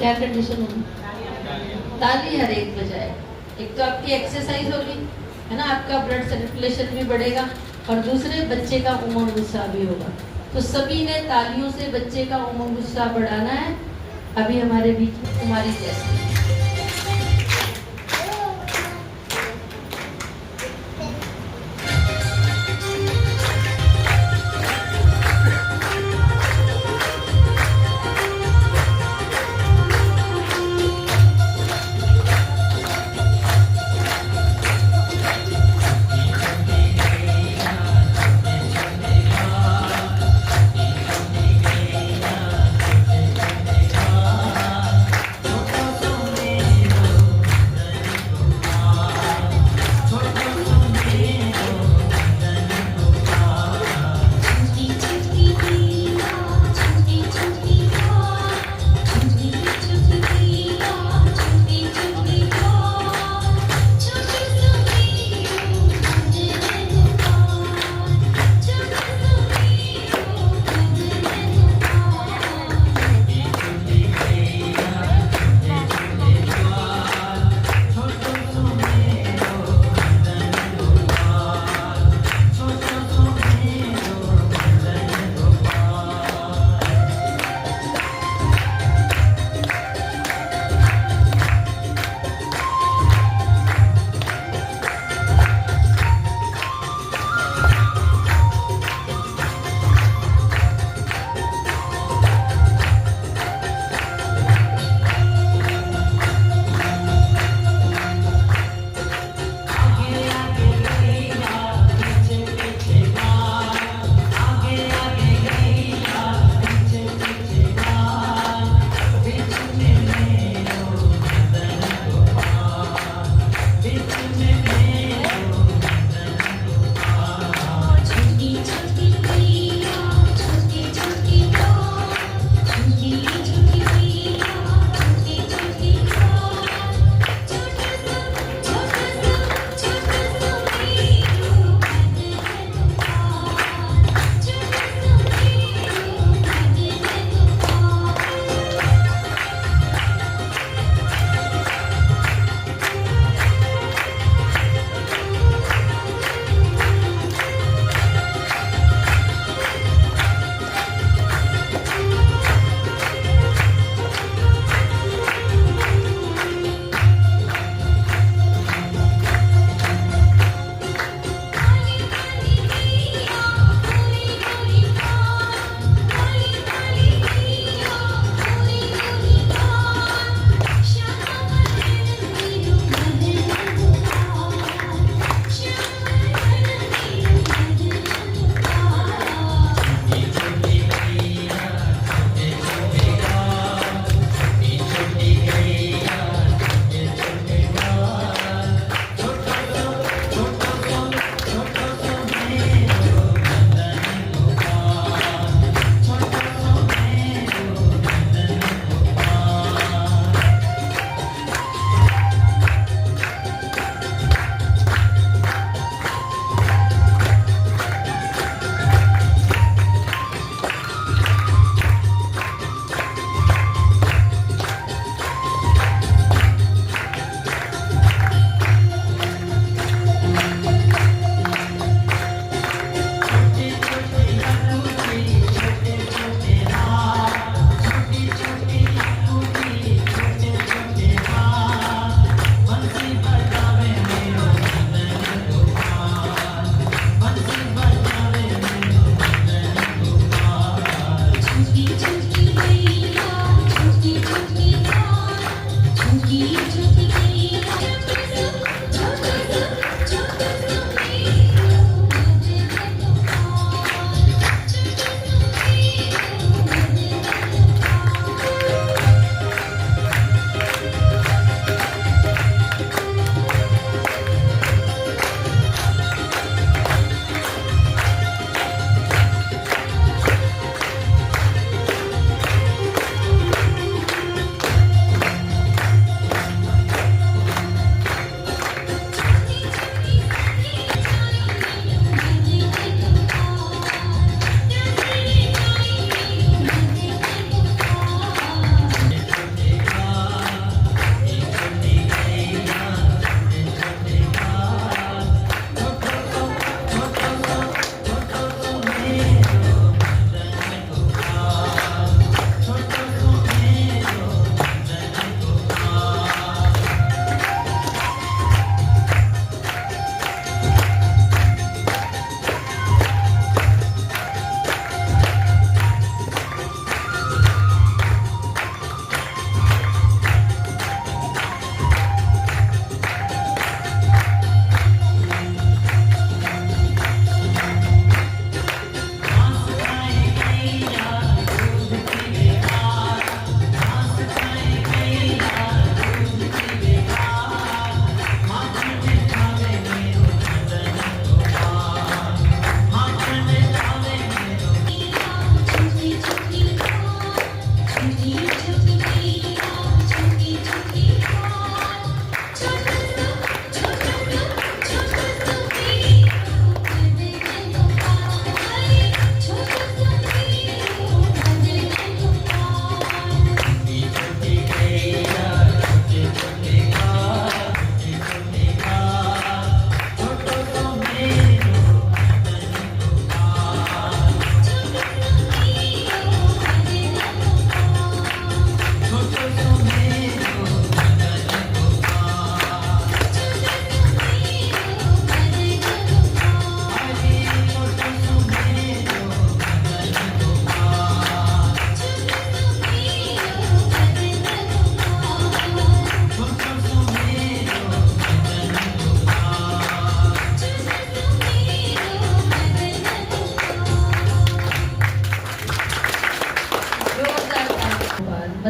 क्या कंडीशन होगी? ताली हर एक बजाए। एक तो आपकी एक्सरसाइज होगी, है ना, आपका ब्लड सर्कुलेशन भी बढ़ेगा, और दूसरे बच्चे का उमंग उत्साह भी होगा। तो सभी ने तालियों से बच्चे का उमंग उत्साह बढ़ाना है। अभी हमारे बीच में कुमारी जैसी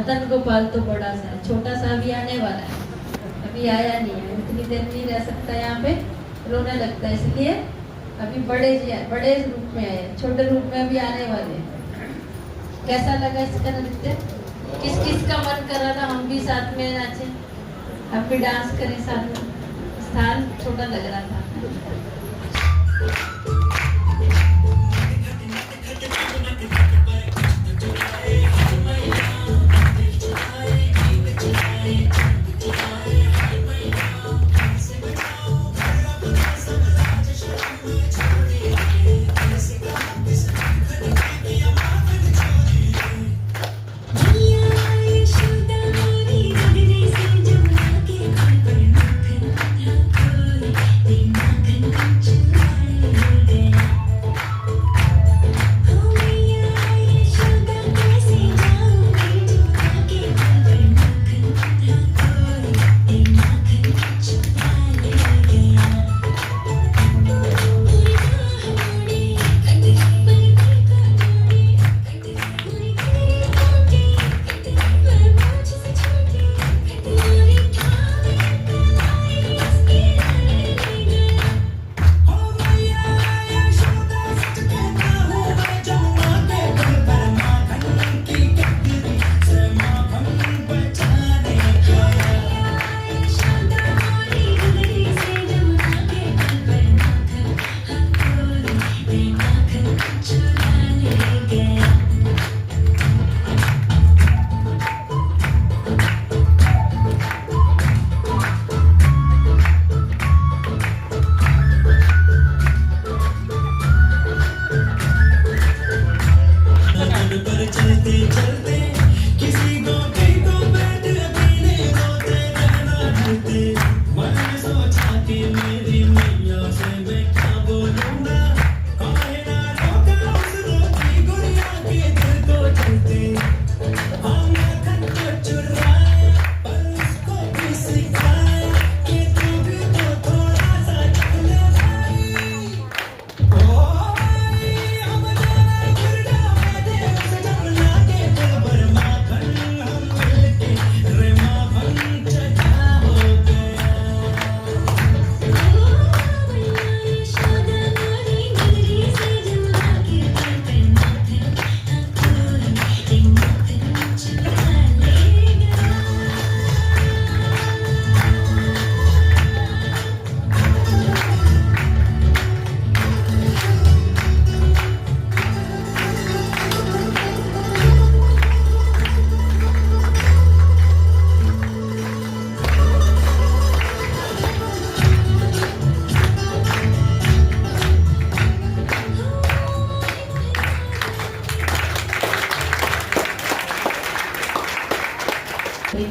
मदन गोपाल तो बड़ा सा है, छोटा सा भी आने वाला है, अभी आया नहीं है, इतनी देर नहीं रह सकता यहाँ पे, रोने लगता है, इसलिए अभी बड़े रूप में आए, छोटे रूप में अभी आने वाले। कैसा लगा इसका नृत्य? किस किस का मन कर रहा था हम भी साथ में नाचे, हम भी डांस करें साथ में? स्थान छोटा लग रहा था।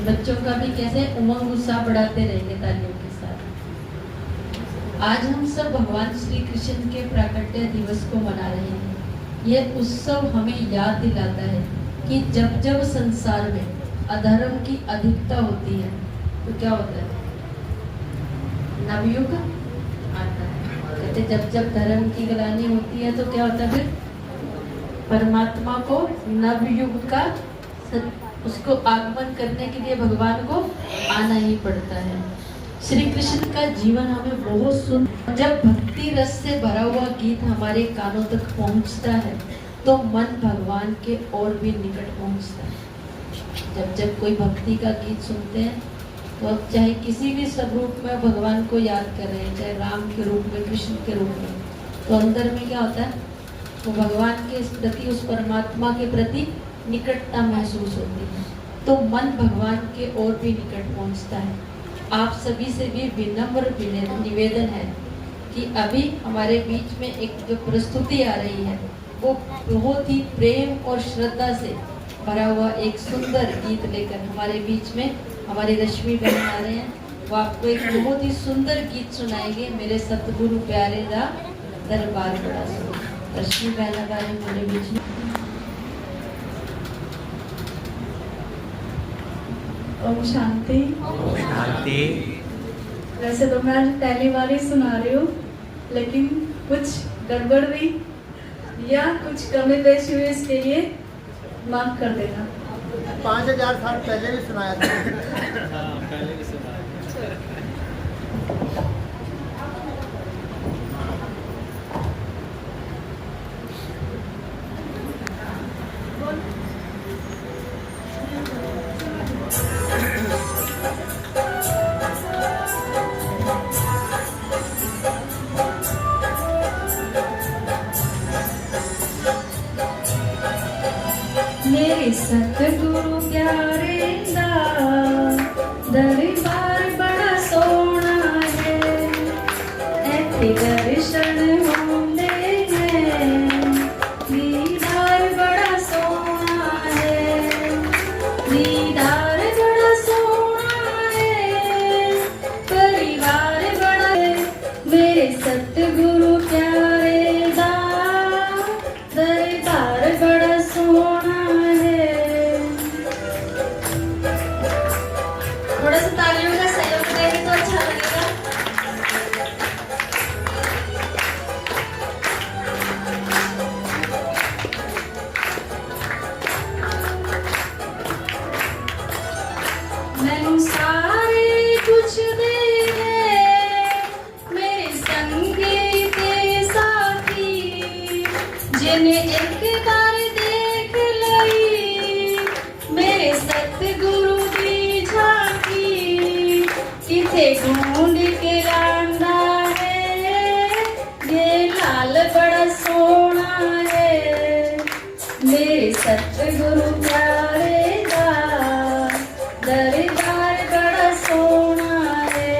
बच्चों का भी कैसे उमंग उत्साह बढ़ाते रहेंगे तालियों के साथ। आज हम सब भगवान श्री कृष्ण के प्राकट्य दिवस को मना रहे हैं। यह उत्सव हमें याद दिलाता है कि जब जब संसार में अधर्म की अधिकता होती है तो क्या होता है? नवयुग आता है। कहते जब जब धर्म की ग्लानि होती है तो क्या होता है? फिर परमात्मा को नवयुग का उसको आगमन करने के लिए भगवान को आना ही पड़ता है। श्री कृष्ण का जीवन हमें बहुत सुंदर, जब भक्ति रस से भरा हुआ गीत हमारे कानों तक पहुंचता है तो मन भगवान के और भी निकट पहुंचता है। जब जब कोई भक्ति का गीत सुनते हैं तो अब चाहे किसी भी स्वरूप में भगवान को याद कर रहे हैं, चाहे राम के रूप में, कृष्ण के रूप में, तो अंदर में क्या होता है? वो भगवान के प्रति, उस परमात्मा के प्रति निकटता महसूस होती है, तो मन भगवान के और भी निकट पहुंचता है। आप सभी से भी विनम्र निवेदन है कि अभी हमारे बीच में एक जो प्रस्तुति आ रही है वो बहुत ही प्रेम और श्रद्धा से भरा हुआ एक सुंदर गीत लेकर हमारे बीच में हमारे रश्मि बहन आ रहे हैं। वो आपको एक बहुत ही सुंदर गीत सुनाएंगे, मेरे सतगुरु प्यारे दा दरबार बड़ा सुंदर। रश्मि बहन आ रहे हैं हमारे बीच में। ओम शांति। ओम शांति। वैसे तो मैं आज पहली बार ही सुना रही हूँ, लेकिन कुछ गड़बड़ हुई या कुछ कमी पेशी हुई, इसके लिए माफ कर देना। 5000 साल पहले भी सुनाया था। हाँ पहले भी सुना है। मेरे सतगुरु प्यारे दा दरबार बड़ा सोना है, ऐथे दर्शन होंदे हैं, दीदार बड़ा सोना है, दीदार बड़ा सोना है, परिवार बड़ा है, मेरे सतगुरु प्यारे दा दरबार बड़ा सोना है। थोड़ा सा तालियों का सहयोग देंगे तो अच्छा लगेगा। मैनू सारे पुछदे ने मेरे संगी ते साथी, जिन्हें एक बार देख लई मेरे सतगुरु दी झांकी, किथे ढूंढ के लांदा है, ये लाल बड़ा सोना है, मेरे सतगुरु प्यारे दा दरबार बड़ा सोना है।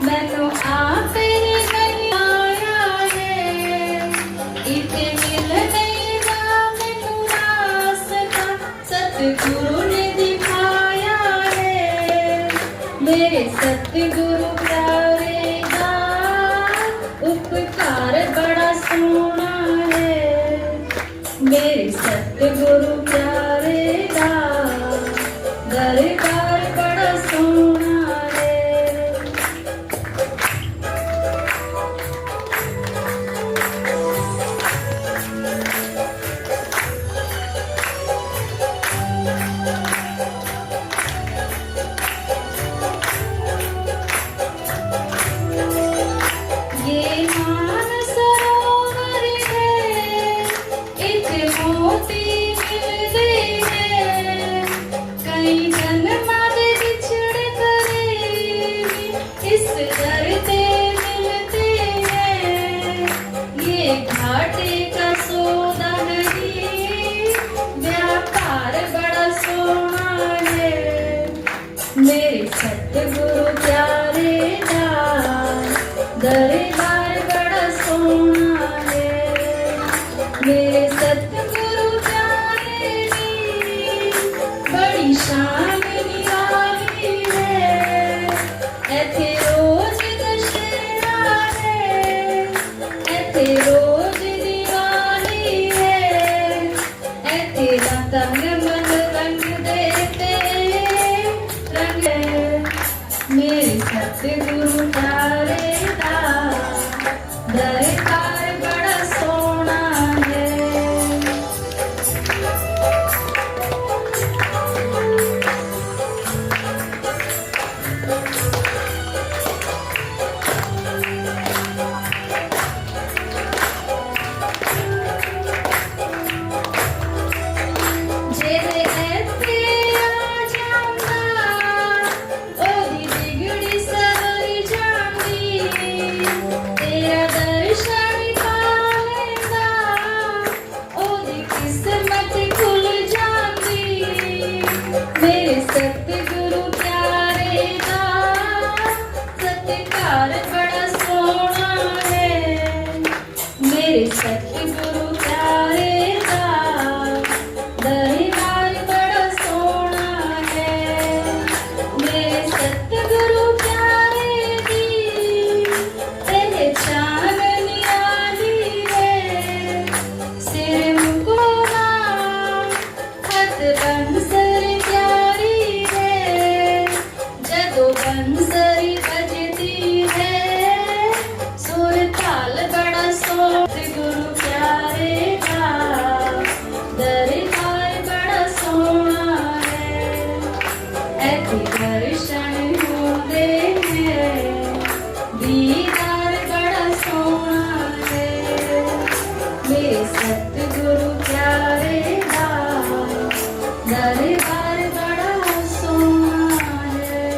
मैनू आपे नहीं आया है, इते मिल नहीं दा मैनू रास्ता, सतगुरु ने दिखाया है, मेरे सतगुरु प्यारे दा उपकार बड़ा सोना है, मेरे सतगुरु प्यारे दा दरबार बड़ा सोना है। ये मानसरोवर है, इथे मोती मिलते हैं, कई जन्मां दे बिछड़ करीबी इस दर ते मिलते हैं, ये घाटे का सौदा नहीं, व्यापार बड़ा सोना है, मेरे सतगुरु प्यारे दा दरबार बड़ा सोना है, मेरे सतगुरु प्यारे दी बड़ी शान निराली है, ऐथे रोज दशहरा है, ऐथे रोज दिवाली है, ऐथे तंग मन रंग देते रंग है, मेरे सतगुरु प्यारे दा दरबार बड़ा सोना है। जेदे ऐथे आ जांदा ओदी बिगड़ी सवरी जांदी, तेरा दर्शन पा लेंदा ओदी किस्मत खुल जांदी, मेरे सतगुरु प्यारे दा सत्कार बड़ा सोना है, मेरे सतगुरु प्यारे दा दरबार बड़ा सोना है, मेरे सतगुरु प्यारे दी पहचान निराली है, सिर मुकोना हथ बंसर प्यारी है, जदों बंसरी बजती है, सुर ताल बड़ा सो गुरु सतगुरु प्यारे दरबार बड़ा सोना है।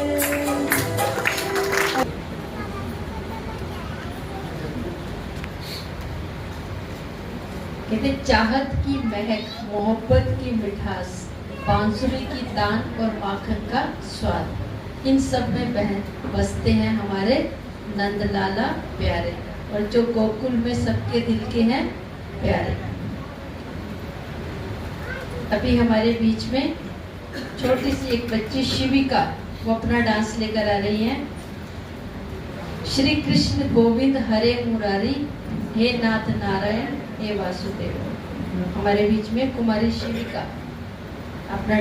कहते चाहत की महक, मोहब्बत की मिठास, बांसुरी की तान और माखन का स्वाद, इन सब में बसते हैं हमारे नंदलाला प्यारे, और जो गोकुल में सबके दिल के हैं प्यारे। अभी हमारे बीच में छोटी सी एक बच्ची शिविका, वो अपना डांस लेकर आ रही हैं। श्री कृष्ण गोविंद हरे मुरारी, हे नाथ नारायण हे वासुदेव। हमारे बीच में कुमारी शिविका अपना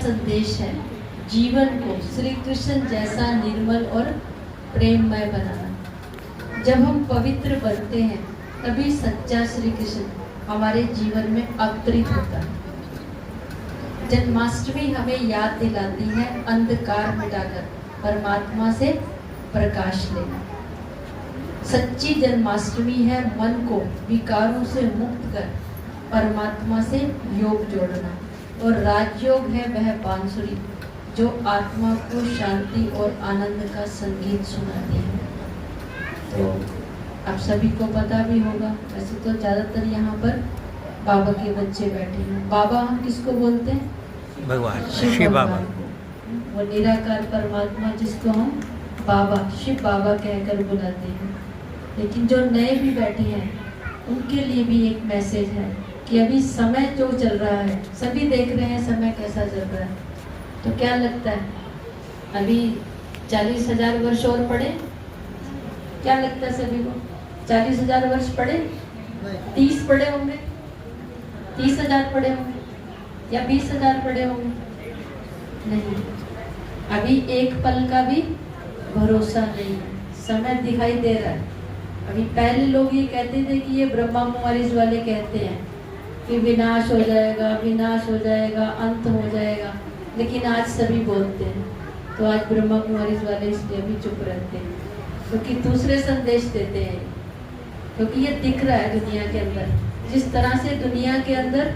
संदेश है जीवन को श्री कृष्ण जैसा निर्मल और प्रेममय बनाना। जब हम पवित्र बनते हैं तभी सच्चा श्री कृष्ण हमारे जीवन में अवतरित होता है। जन्माष्टमी हमें याद दिलाती है अंधकार मिटाकर परमात्मा से प्रकाश लेना। सच्ची जन्माष्टमी है मन को विकारों से मुक्त कर परमात्मा से योग जोड़ना, और राजयोग है वह बांसुरी जो आत्मा को शांति और आनंद का संगीत सुनाती है। तो आप सभी को पता भी होगा, वैसे तो ज़्यादातर यहाँ पर बाबा के बच्चे बैठे हैं। बाबा हम किसको बोलते हैं? भगवान शिव बाबा को। वो निराकार परमात्मा जिसको हम बाबा शिव बाबा कहकर बुलाते हैं। लेकिन जो नए भी बैठे हैं उनके लिए भी एक मैसेज है कि अभी समय जो चल रहा है, सभी देख रहे हैं समय कैसा चल रहा है। तो क्या लगता है अभी 40,000 वर्ष और पड़े? क्या लगता है सभी को 40,000 वर्ष पड़े? 30 पड़े होंगे, 30,000 पड़े होंगे या 20,000 पड़े होंगे? नहीं, अभी एक पल का भी भरोसा नहीं है। समय दिखाई दे रहा है। अभी पहले लोग ये कहते थे कि ये ब्रह्मा कुमारीज वाले कहते हैं कि विनाश हो जाएगा, विनाश हो जाएगा, अंत हो जाएगा, लेकिन आज सभी बोलते हैं। तो आज ब्रह्मा कुमारीज वाले इसलिए भी चुप रहते हैं क्योंकि दूसरे संदेश देते हैं। क्योंकि ये दिख रहा है दुनिया के अंदर, जिस तरह से दुनिया के अंदर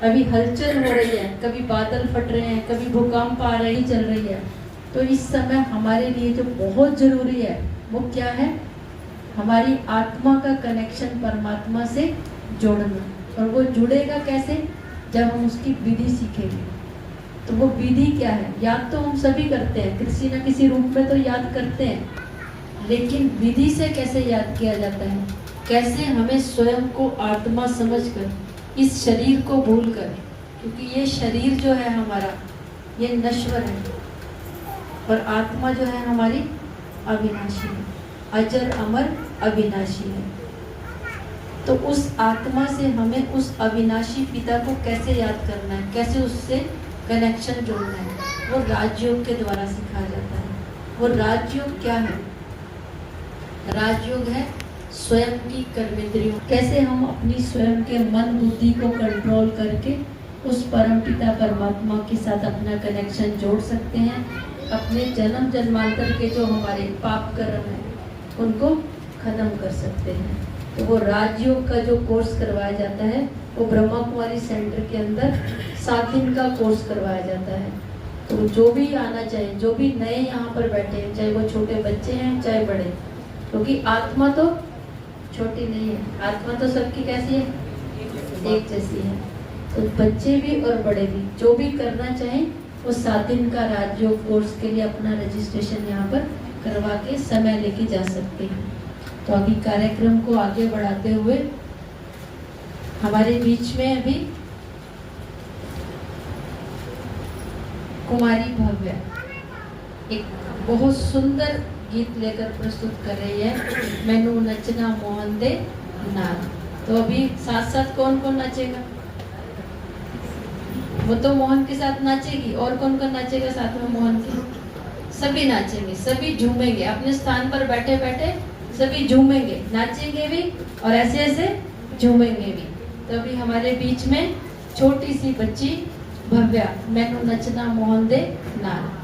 अभी हलचल हो रही है, कभी बादल फट रहे हैं, कभी भूकंप आ रही चल रही है। तो इस समय हमारे लिए जो बहुत जरूरी है वो क्या है? हमारी आत्मा का कनेक्शन परमात्मा से जोड़ना। और वो जुड़ेगा कैसे? जब हम उसकी विधि सीखेंगे। तो वो विधि क्या है? याद तो हम सभी करते हैं, किसी न किसी रूप में तो याद करते हैं, लेकिन विधि से कैसे याद किया जाता है? कैसे हमें स्वयं को आत्मा समझकर, इस शरीर को भूलकर, क्योंकि ये शरीर जो है हमारा, ये नश्वर है, और आत्मा जो है हमारी अविनाशी है, अजर अमर अविनाशी है। तो उस आत्मा से हमें उस अविनाशी पिता को कैसे याद करना है, कैसे उससे कनेक्शन जोड़ना है, वो राजयोग के द्वारा सिखाया जाता है। वो राजयोग क्या है? राजयोग है स्वयं की कर्मेंद्रियों, कैसे हम अपनी स्वयं के मन बुद्धि को कंट्रोल करके उस परम पिता परमात्मा के साथ अपना कनेक्शन जोड़ सकते हैं, अपने जन्म जन्मांतर के जो हमारे पाप कर्म हैं उनको खत्म कर सकते हैं। तो वो राजयोग का जो कोर्स करवाया जाता है, वो ब्रह्मा कुमारी सेंटर के अंदर 7 दिन का कोर्स करवाया जाता है। तो जो भी आना चाहे, जो भी नए यहाँ पर बैठे हैं, चाहे वो छोटे बच्चे हैं चाहे बड़े, क्योंकि आत्मा तो छोटी नहीं है, आत्मा तो सबकी कैसी है? एक जैसी है। तो बच्चे भी और बड़े भी जो भी करना चाहें, वो 7 दिन का राजयोग कोर्स के लिए अपना रजिस्ट्रेशन यहाँ पर करवा के समय लेके जा सकते हैं। तो अभी कार्यक्रम को आगे बढ़ाते हुए हमारे बीच में अभी कुमारी भव्या एक बहुत सुंदर गीत लेकर प्रस्तुत कर रही है, मैनू नचना मोहन दे नाल। तो अभी साथ साथ कौन कौन नाचेगा? वो तो मोहन के साथ नाचेगी, और कौन कौन नाचेगा साथ में मोहन के? सभी नाचेंगे, सभी झूमेंगे, अपने स्थान पर बैठे बैठे सभी झूमेंगे, नाचेंगे भी और ऐसे ऐसे झूमेंगे भी। तो अभी हमारे बीच में छोटी सी बच्ची भव्या, मैनू नचना मोहन दे नाल।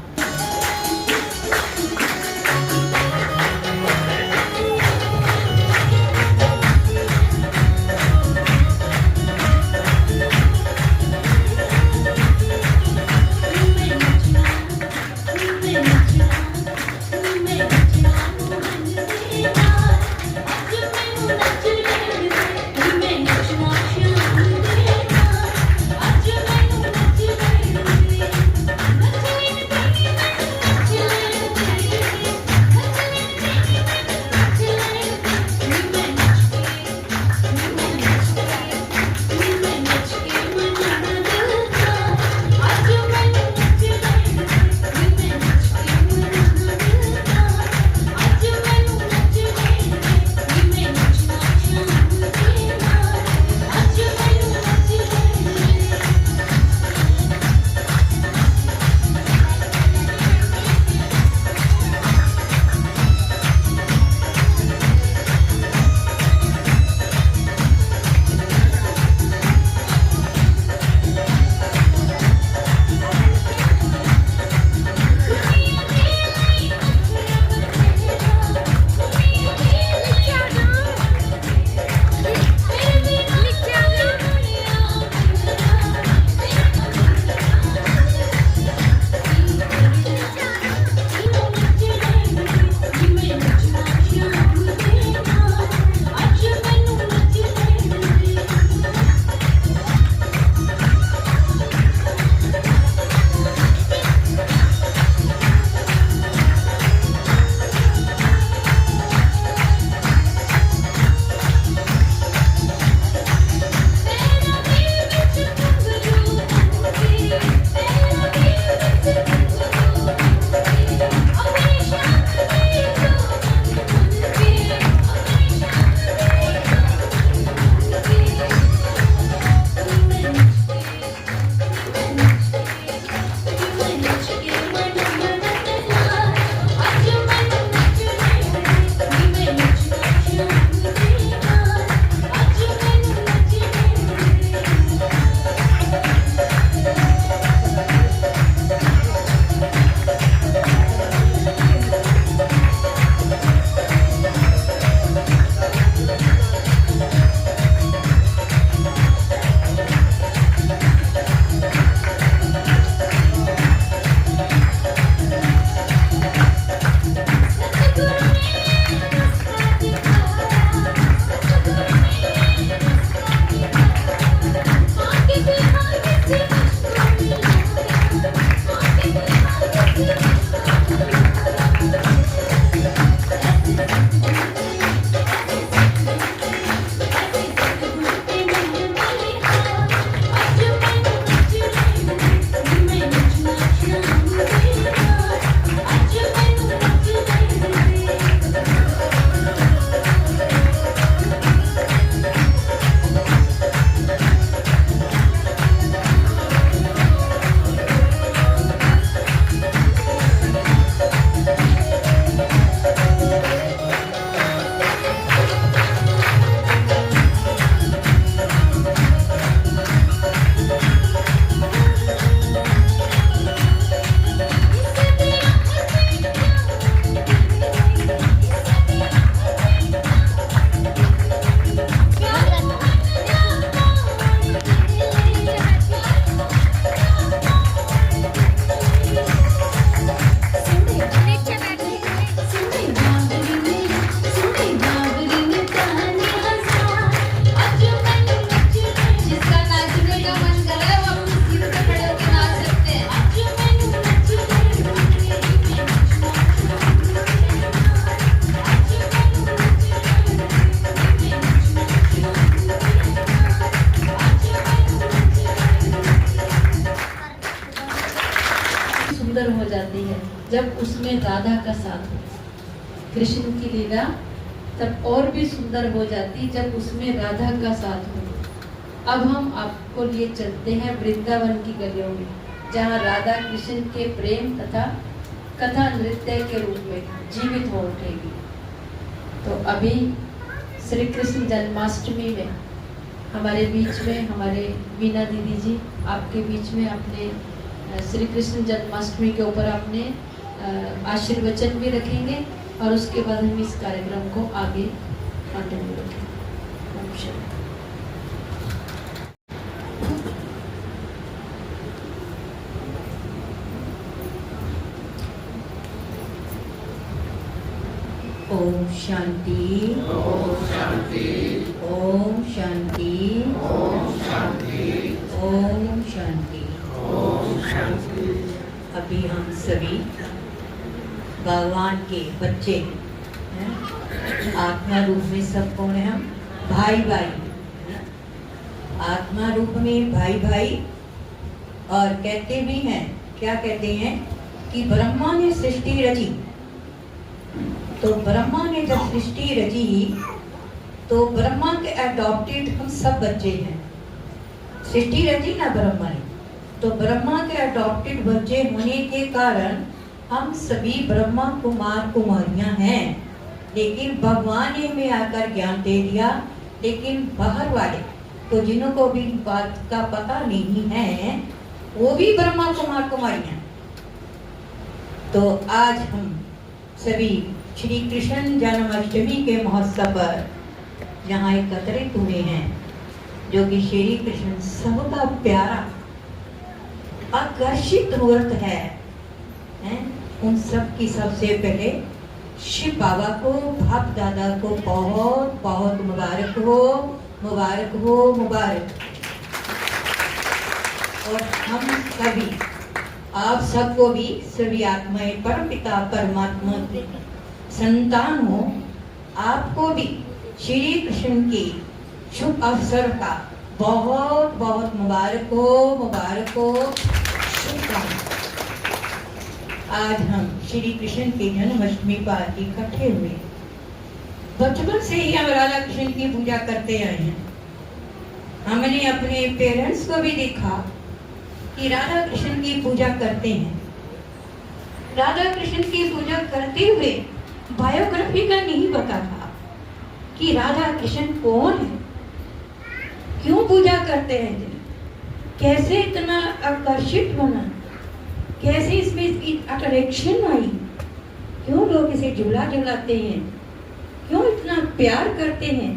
आज मैं जब उसमें राधा का साथ हो। कृष्ण की लीला तब और भी सुंदर हो जाती जब उसमें राधा का साथ हो। अब हम आपको लिए चलते हैं वृंदावन की गलियों में, जहाँ राधा कृष्ण के प्रेम तथा कथा नृत्य के रूप में जीवित हो उठेगी। तो अभी श्री कृष्ण जन्माष्टमी में हमारे बीच में हमारे वीना दीदी जी आपके बीच में अपने श्री कृष्ण जन्माष्टमी के ऊपर अपने आशीर्वचन भी रखेंगे और उसके बाद हम इस कार्यक्रम को आगे कंटिन्यू रखेंगे। ओम शांति, ओम शांति, ओम शांति, ओम शांति, ओम शांति, ओम शांति। अभी हम सभी भगवान के बच्चे हैं। आत्मा रूप में सब कौन है? हम भाई भाई, आत्मा रूप में भाई भाई। और कहते भी हैं, क्या कहते हैं कि ब्रह्मा ने सृष्टि रची। तो ब्रह्मा ने जब सृष्टि रची तो ब्रह्मा के अडॉप्टेड हम सब बच्चे हैं। सृष्टि रची ना ब्रह्मा ने, तो ब्रह्मा के अडॉप्टेड बच्चे होने के कारण हम सभी ब्रह्मा कुमार कुमारियां हैं। लेकिन भगवान ने हमें आकर ज्ञान दे दिया, लेकिन बाहर वाले तो जिनको भी बात का पता नहीं है वो भी ब्रह्मा कुमार कुमारियां। तो आज हम सभी श्री कृष्ण जन्माष्टमी के महोत्सव पर यहाँ एकत्रित हुए हैं, जो कि श्री कृष्ण सबका प्यारा आकर्षित मूर्त है। उन सब की सबसे पहले शिव बाबा को, बाप दादा को बहुत बहुत मुबारक हो, मुबारक हो, मुबारक। और हम सभी, आप सबको भी, सभी आत्माएं परमपिता परमात्मा के संतान हो, आपको भी श्री कृष्ण के शुभ अवसर का बहुत बहुत मुबारक हो, मुबारक हो, शुभकामनाएं। आज हम श्री कृष्ण के जन्माष्टमी पर इकट्ठे हुए। बचपन से ही हम राधा कृष्ण की पूजा करते आए हैं। हमने अपने पेरेंट्स को भी देखा कि राधा कृष्ण की पूजा करते हैं। राधा कृष्ण की पूजा करते हुए बायोग्राफी का नहीं पता था कि राधा कृष्ण कौन है, क्यों पूजा करते हैं, कैसे इतना आकर्षित बना, कैसे इसमें इसकी अट्रैक्शन आई, क्यों लोग इसे झूला झुलाते हैं, क्यों इतना प्यार करते हैं,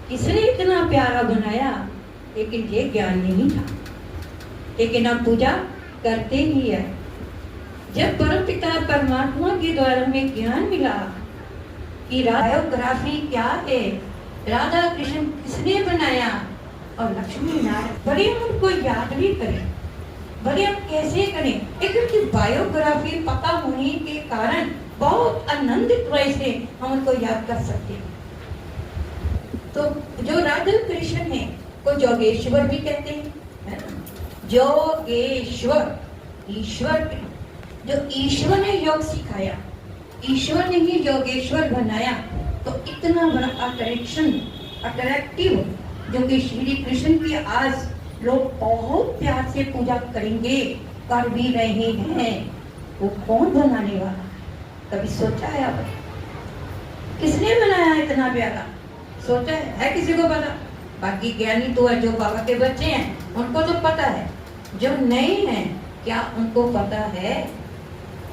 किसने इतना प्यारा बनाया। लेकिन ये ज्ञान नहीं था। लेकिन अब पूजा करते ही है। जब परमपिता परमात्मा के द्वारा हमें ज्ञान मिला कि बायोग्राफी क्या है, राधा कृष्ण किसने बनाया और लक्ष्मी नारायण, बड़े हम उनको याद भी करें, बड़े हम कैसे करें, लेकिन उनकी बायोग्राफी पता होने के कारण बहुत आनंदित वजह से हम उनको याद कर सकते हैं। तो जो राधा कृष्ण है को जोगेश्वर भी कहते हैं, जोगेश्वर, ईश्वर, जो ईश्वर ने योग सिखाया, ईश्वर ने ही योगेश्वर बनाया। तो इतना बड़ा अट्रैक्टिव जो कि श्री कृष्ण की आज लोग बहुत प्यार से पूजा करेंगे, कर भी रहे हैं, वो कौन बनाने वाला? कभी सोचा है आप? किसने बनाया इतना प्यारा? सोचा है किसी को पता? बाकी ज्ञानी तो है, जो बाबा के बच्चे हैं उनको तो पता है। जो नहीं है, क्या उनको पता है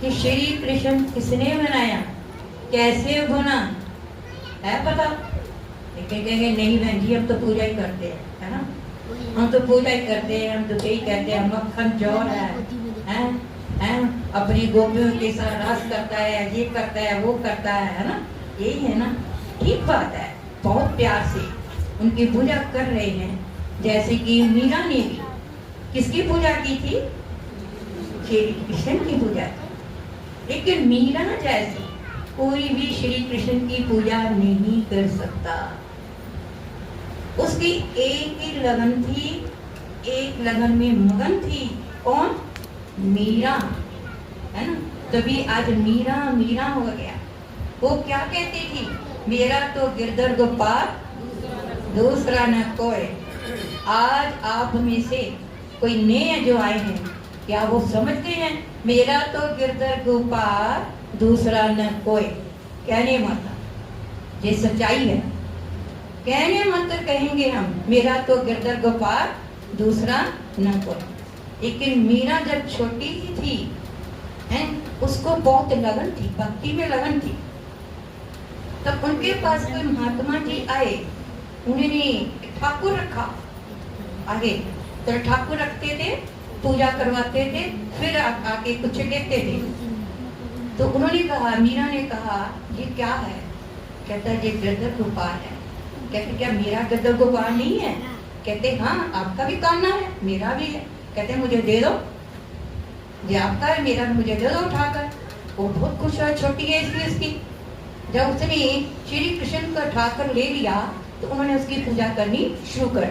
कि श्री कृष्ण किसने बनाया, कैसे बना? है पता? लेकिन कहेंगे नहीं बहन जी, हम तो पूजा ही करते हैं, है ना, हम तो पूजा ही करते हैं, हम तो यही कहते हैं, मक्खन चौर है, अपनी गोपियों के साथ रास करता है, ये करता है, वो करता है ना, यही है ना। ठीक बात है, बहुत प्यार से उनकी पूजा कर रहे हैं। जैसे कि मीरा ने भी किसकी पूजा की थी? श्री कृष्ण की पूजा की। लेकिन मीरा जैसी कोई भी श्री कृष्ण की पूजा नहीं कर सकता। उसकी एक ही लगन थी, एक लगन में मगन थी। कौन? मीरा, है ना। तभी आज मीरा मीरा हो गया। वो क्या कहती थी, मेरा तो गिरधर गोपाल दूसरा न कोई। आज आप में से कोई नए जो आए हैं, क्या वो समझते हैं मेरा तो गिरधर गोपाल दूसरा न कोई? कहने माता ये सच्चाई है, कहने मात्र कहेंगे हम मेरा तो गिरधर गोपाल दूसरा न कोई। लेकिन मीरा जब छोटी ही थी हैं, उसको बहुत लगन थी, भक्ति में लगन थी। तब उनके पास कोई महात्मा जी आए, उन्होंने ठाकुर रखा आगे, तो ठाकुर रखते थे, पूजा करवाते थे, फिर आके कुछ लेते थे। तो उन्होंने कहा, मीरा ने कहा ये क्या है? कहता है ये गिरधर गोपाल है। कहते क्या मेरा गिरधर गोपाल नहीं है? कहते हाँ आपका भी कान्हा है, मेरा भी है। कहते मुझे दे दो, ये आपका है, मेरा मुझे दे दो उठाकर। वो बहुत खुश है, छोटी है इसलिए इसकी। जब उसने श्री कृष्ण को उठाकर ले लिया तो उन्होंने उसकी पूजा करनी शुरू कर,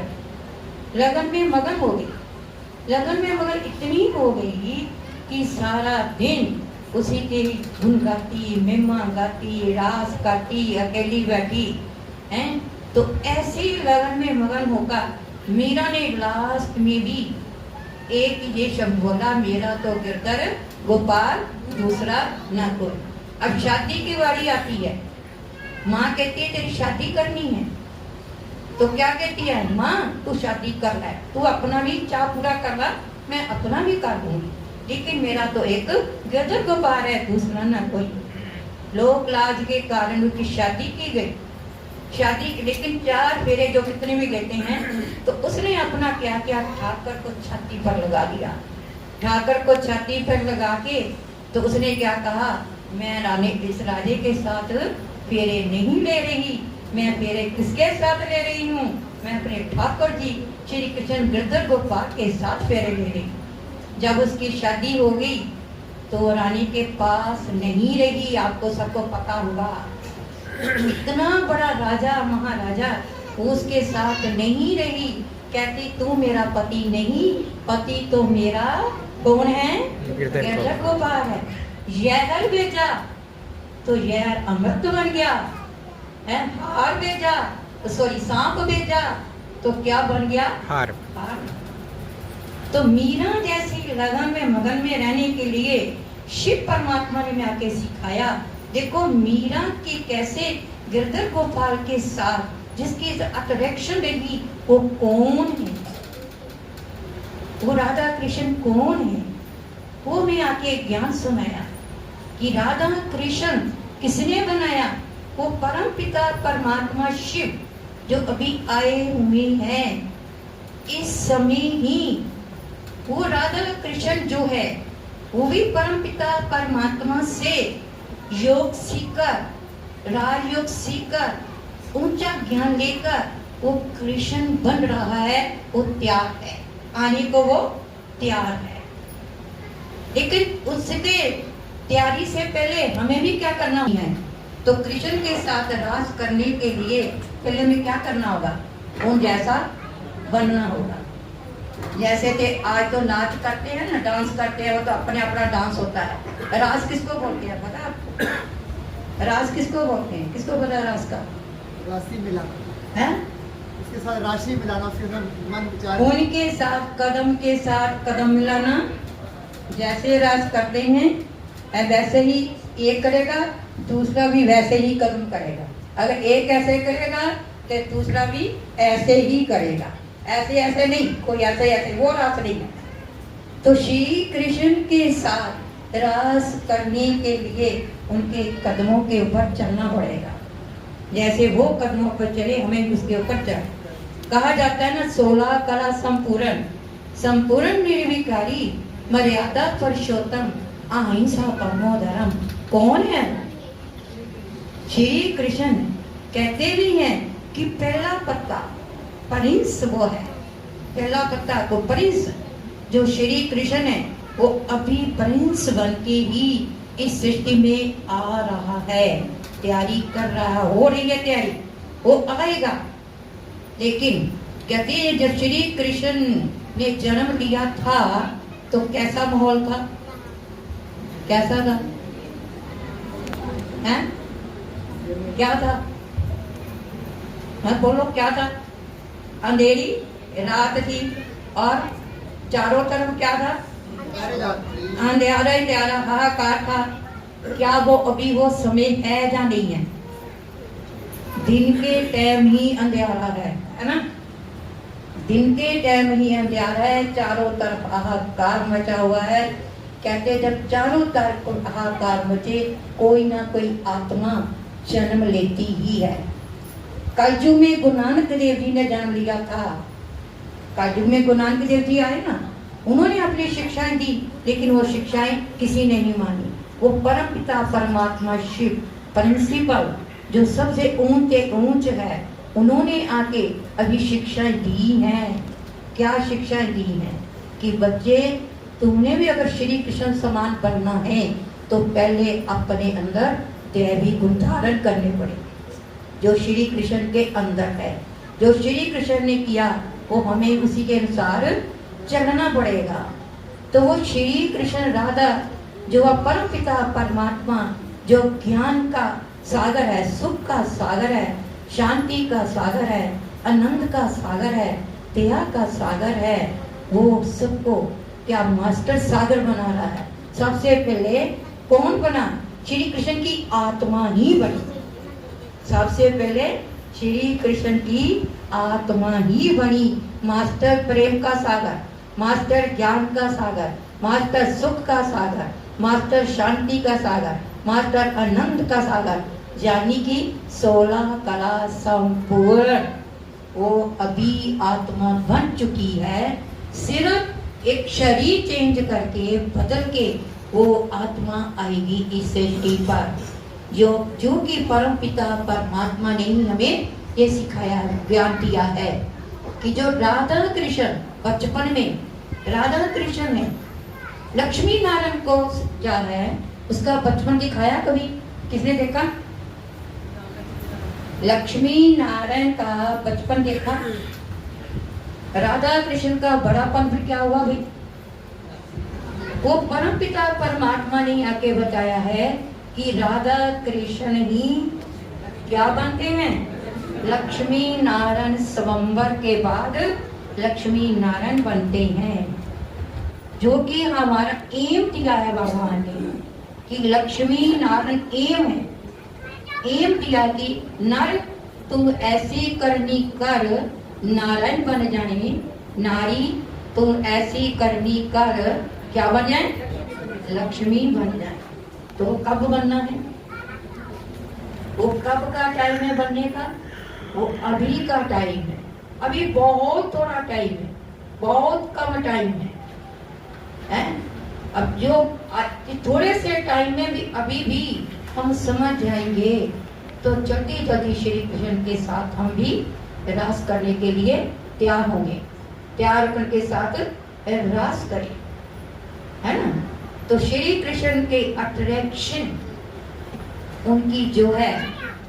लगन में मगन हो गई। लगन में मगन इतनी हो गई कि सारा दिन उसी के धुन गाती, महिमा गाती, रास गाती, अकेली बैठी हैं। तो ऐसी लगन में मगन होकर मीरा ने लास्ट में भी एक ये शब्द बोला, मेरा तो गिरधर गोपाल दूसरा न कोई। अब शादी की बारी आती है, माँ कहती है तेरी शादी करनी है, तो क्या कहती है माँ तू शादी कर ले, तू अपना भी चाह पूरा कर ला, मैं अपना भी कर दूंगी, लेकिन मेरा तो एक गिरधर गोपाल है, दूसरा न कोई। लोक लाज के कारण उसकी शादी की गई। शादी लेकिन 4 फेरे जो कितने भी लेते हैं, तो उसने अपना क्या किया, ठाकर को छाती पर लगा दिया। ठाकर को छाती पर लगा के तो उसने क्या कहा, मैं रानी इस राजे के साथ फेरे नहीं ले रही, मैं फेरे किसके साथ ले रही हूँ, मैं अपने ठाकुर जी श्री कृष्ण गिरधर गोपाल के साथ फेरे ले रही। जब उसकी शादी हो गई तो रानी के पास नहीं रही, आपको सबको पता होगा। इतना बड़ा राजा महाराजा उसके साथ नहीं रही, कहती तू मेरा पति नहीं, पति तो मेरा कौन है, गिरधर गोपाल है। जहर भेजा तो जहर अमृत बन गया है, हार भेजा सॉरी सांप भेजा तो क्या बन गया, हार। तो मीरा जैसी लगन में मगन में रहने के लिए शिव परमात्मा ने आके सिखाया। देखो मीरा की कैसे गिरधर गोपाल के साथ जिसकी अट्रैक्शन रही, वो कौन है, वो राधा कृष्ण कौन है, वो मैं आके ज्ञान सुनाया कि राधा कृष्ण किसने बनाया, वो परम पिता परमात्मा शिव जो अभी आए हुए हैं इस समय ही। वो राधा कृष्ण जो है वो भी परम पिता परमात्मा से योग सीखकर, राजयोग सीखकर, ऊंचा ज्ञान लेकर वो कृष्ण बन रहा है, वो तैयार है, आने को वो तैयार है। लेकिन उसके तैयारी से पहले हमें भी क्या करना है, तो कृष्ण के साथ रास करने के लिए पहले हमें क्या करना होगा, उन जैसा बनना होगा। जैसे कि आज तो नाच करते हैं ना, डांस करते हैं, वो तो अपने अपना डांस होता है। रास किसको बोलते हैं पता आपको? रास किसको बोलते हैं, किसको पता रास का? राशि मिलाना है, उसके साथ राशि मिलाना, उसके साथ मन विचार, उनके साथ कदम के साथ कदम मिलाना। जैसे रास करते हैं वैसे ही एक करेगा, दूसरा भी वैसे ही कदम करेगा। अगर एक ऐसे करेगा तो दूसरा भी ऐसे ही करेगा, ऐसे ऐसे नहीं, कोई ऐसे ऐसे, वो रास नहीं है। तो श्री कृष्ण के साथ रास करने के लिए उनके कदमों के ऊपर चलना पड़ेगा। जैसे वो कदमों पर चले, हमें उसके ऊपर चल। कहा जाता है ना, 16 कला संपूर्ण, संपूर्ण निर्विकारी, मर्यादा पुरुषोत्तम, अहिंसा परमो धर्म। कौन है? श्री कृष्ण कहते भी हैं कि पहला पत्ता प्रिंस वो है, पहला पत्ता को प्रिंस जो श्री कृष्ण है वो अभी प्रिंस बन के ही इस सृष्टि में आ रहा है, तैयारी कर रहा, हो रही है तैयारी, वो आएगा। लेकिन कहते हैं जब श्री कृष्ण ने जन्म लिया था तो कैसा माहौल था? कैसा था? हैं? क्या था? हाँ बोलो, क्या था? अंधेरी रात थी और चारों तरफ क्या था? अंधेरा ही अंधेरा, हाहाकार था। क्या वो अभी वो समय है या नहीं है? दिन के टाइम ही अंधेरा है ना? दिन के टाइम ही अंधेरा है, चारों तरफ हाहाकार मचा हुआ है। कहते जब चारों तरफ हाहाकार मचे, कोई ना कोई आत्मा जन्म लेती ही है। कलयुग में गुरु नानक देव जी ने जन्म लिया था। कलयुग में गुरु नानक देव जी आए ना, उन्होंने अपनी शिक्षाएं दी, लेकिन वो शिक्षाएं किसी ने नहीं मानी। वो परम पिता परमात्मा शिव प्रिंसिपल जो सबसे ऊंच है, उन्होंने आके अभी शिक्षाएं दी हैं। क्या शिक्षाएं दी हैं? कि बच्चे, तुमने भी अगर श्री कृष्ण समान बनना है तो पहले अपने अंदर दैवी गुण धारण करने पड़ेंगे, जो श्री कृष्ण के अंदर है। जो श्री कृष्ण ने किया वो हमें उसी के अनुसार चलना पड़ेगा। तो वो श्री कृष्ण राधा जो परम पिता परमात्मा, जो ज्ञान का सागर है, सुख का सागर है, शांति का सागर है, आनंद का सागर है, दया का सागर है, वो सबको क्या मास्टर सागर बना रहा है। सबसे पहले कौन बना? श्री कृष्ण की आत्मा ही बनी। सबसे पहले श्री कृष्ण की आत्मा ही बनी। मास्टर प्रेम का सागर, मास्टर ज्ञान का सागर, मास्टर सुख का सागर, मास्टर शांति का सागर, मास्टर आनंद का सागर, यानी कि 16 कला संपूर्ण वो अभी आत्मा बन चुकी है। सिर्फ एक शरीर चेंज करके बदल के वो आत्मा आएगी इस सृष्टि पर। जो कि परम पिता परमात्मा ने ही हमें ये सिखाया, ज्ञान दिया है कि जो राधा कृष्ण बचपन में, राधा कृष्ण ने लक्ष्मी नारायण को क्या है उसका बचपन दिखाया? कभी किसने देखा? लक्ष्मी नारायण का बचपन देखा? राधा कृष्ण का बड़ापन फिर क्या हुआ भाई? वो परम पिता परमात्मा ने आके बताया है कि राधा कृष्ण ही क्या बनते हैं? लक्ष्मी नारायण स्वयंवर के बाद लक्ष्मी नारायण बनते हैं। जो कि हमारा एम दिया है भगवान ने कि लक्ष्मी नारायण एम है। एम दिया कि नर तुम ऐसी करनी कर नारायण बन जाने, नारी तुम ऐसी करनी कर क्या बन जाए? लक्ष्मी बन जाए। तो कब बनना है? वो कब का टाइम है बनने का? वो अभी का टाइम है। अभी बहुत थोड़ा टाइम है, बहुत कम टाइम है। अब जो थोड़े से टाइम में भी अभी भी हम समझ जाएंगे तो जल्दी जल्दी श्री कृष्ण के साथ हम भी रास करने के लिए तैयार होंगे, तैयार करके साथ रास करें, है ना? तो श्री कृष्ण के अट्रैक्शन उनकी जो है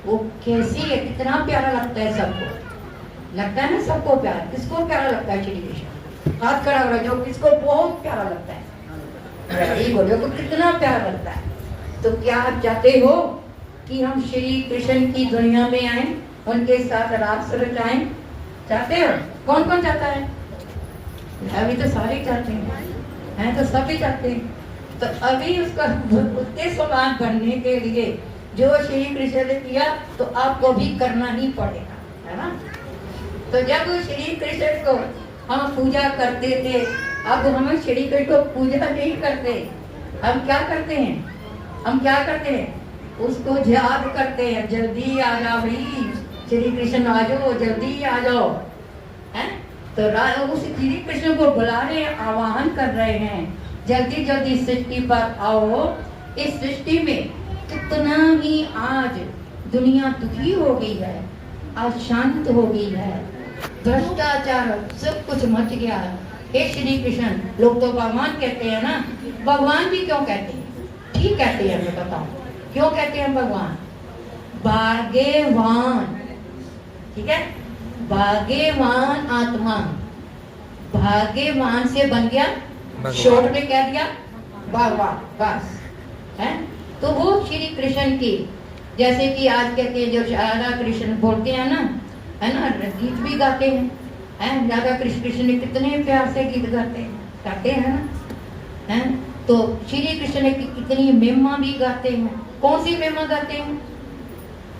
वो कैसी है, कितना प्यारा लगता है सबको। लगता है ना सबको प्यारा? किसको प्यारा लगता है श्री कृष्ण? हाथ खड़ा हो रहा जो किसको बहुत प्यारा लगता है? यही बोलो तो कितना प्यारा लगता है। तो क्या आप चाहते हो कि हम श्री कृष्ण की दुनिया में आए, उनके साथ रास रचाएं? चाहते हो? कौन कौन चाहता है? अभी तो सारे चाहते हैं, तो सभी चाहते हैं। तो अभी उसका उसके समान बनने के लिए जो श्री कृष्ण ने किया तो आपको भी करना ही पड़ेगा, है ना? तो जब श्री कृष्ण को हम पूजा करते थे, अब हम श्री कृष्ण को पूजा नहीं करते। हम क्या करते हैं? हम क्या करते हैं? उसको याद करते हैं, जल्दी आ जाओ भाई, श्री कृष्ण आ जाओ, जल्दी आ जाओ, हैं? तो उस श्री कृष्ण को बुला रहे हैं, आवाहन कर रहे हैं, जल्दी जल्दी सृष्टि पर आओ। इस सृष्टि में कितना ही आज दुनिया दुखी हो गई है, अशांत हो गई है, भ्रष्टाचार सब कुछ मच गया है। हे श्री कृष्ण, लोग तो भगवान कहते हैं ना, भगवान भी क्यों कहते हैं? ठीक कहते हैं, मैं बताऊं क्यों कहते हैं भगवान? भाग्यवान, ठीक है? भाग्यवान आत्मा, भाग्यवान से बन गया, शॉर्ट में कह दिया भगवान, बस। है। तो वो श्री कृष्ण की, जैसे कि आज के जो राधा कृष्ण बोलते हैं ना, है ना, गीत भी गाते हैं, राधा कृष्ण ने कितने प्यार से गीत गाते हैं ना, है। तो श्री कृष्ण ने कितनी महिमा भी गाते हैं। कौन सी महिमा गाते हैं?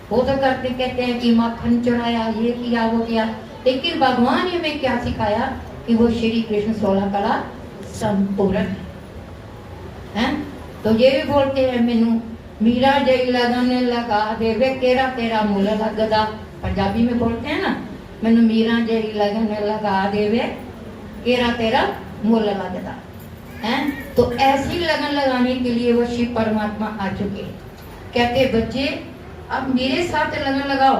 वो तो करते कहते हैं कि माखन चढ़ाया, ये किया, वो किया, लेकिन भगवान ने हमें क्या सिखाया कि वो श्री कृष्ण 16 कला संपूर्ण है। तो ये भी बोलते हैं, मेनू मीरा जय लगन लगा देवे केरा तेरा मूल लगदा, पंजाबी में बोलते हैं ना, मेनू मीरा जय लगन लगा देवे केरा तेरा मूल लगदा है। तो ऐसी लगन लगाने के लिए वो शिव परमात्मा आ चुके। कहते बच्चे अब मेरे साथ लगन लगाओ,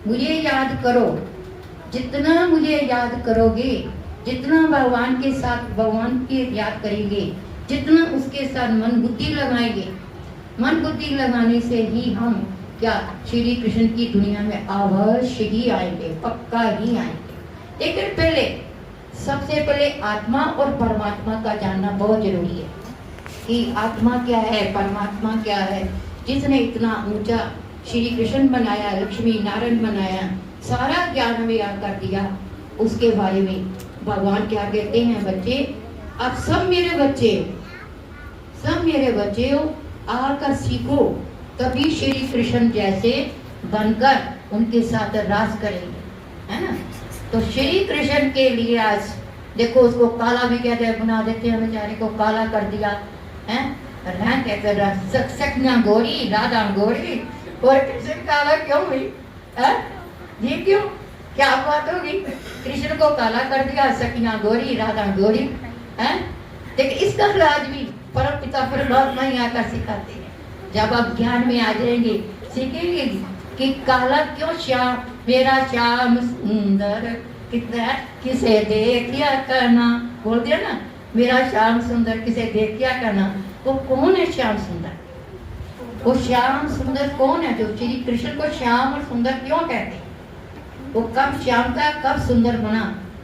मुझे याद करो, जितना मुझे याद करोगे, जितना भगवान के साथ भगवान की याद करेंगे, जितना उसके साथ मन बुद्धि लगाएंगे, मन बुद्धि लगाने से ही हम क्या श्री कृष्ण की दुनिया में अवश्य ही आएंगे, पक्का ही आएंगे। लेकिन पहले सबसे पहले आत्मा और परमात्मा का जानना बहुत जरूरी है कि आत्मा क्या है, परमात्मा क्या है। जिसने इतना ऊंचा श्री कृष्ण बनाया, लक्ष्मी नारायण बनाया, सारा ज्ञान हमें याद कर दिया, उसके बारे में भगवान क्या कहते हैं, बच्चे आप सब मेरे बच्चे हो, आकर सीखो, तभी श्री कृष्ण जैसे बनकर उनके साथ राज करेंगे, है ना। तो श्री कृष्ण के लिए आज देखो, उसको काला भी कहते हैं, बना देते हैं, बेचारे को काला कर दिया है। सकना गोरी, राधा गोरी, और कृष्ण काला क्यों हुई है? ये क्यों, क्या बात होगी? कृष्ण को काला कर दिया, सखियां गोरी, राधा गोरी है। लेकिन इसका राज भी परम पिता परमात्मा ही आकर सिखाते हैं। जब आप ज्ञान में आ जाएंगे, सीखेंगे कि काला क्यों श्याम, मेरा श्याम सुंदर कितना, किसे देखिया करना, बोल दिया ना, मेरा श्याम सुंदर किसे देखिया करना। वो कौन है श्याम सुंदर? वो श्याम सुंदर कौन है जो श्री कृष्ण को श्याम और सुंदर क्यों कहते हैं? वो कब श्याम का कब सुंदर बना?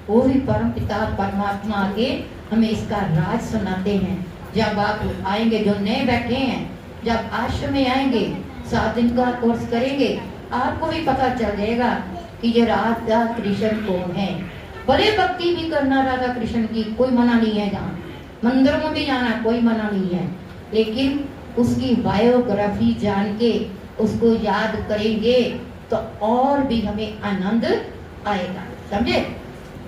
वो भी परम पिता परमात्मा आके हमें इसका राज सुनाते हैं। जब आप आएंगे, जो नए बैठे हैं, जब आश्रम में आएंगे, 7 दिन का कोर्स करेंगे, आपको भी पता चल जाएगा कि ये राधा कृष्ण कौन है। भले भक्ति भी करना राधा कृष्ण की, कोई मना नहीं है, जहाँ मंदिरों में भी जाना कोई मना नहीं है, लेकिन उसकी बायोग्राफी जान के उसको याद करेंगे तो और भी हमें आनंद आएगा, समझे।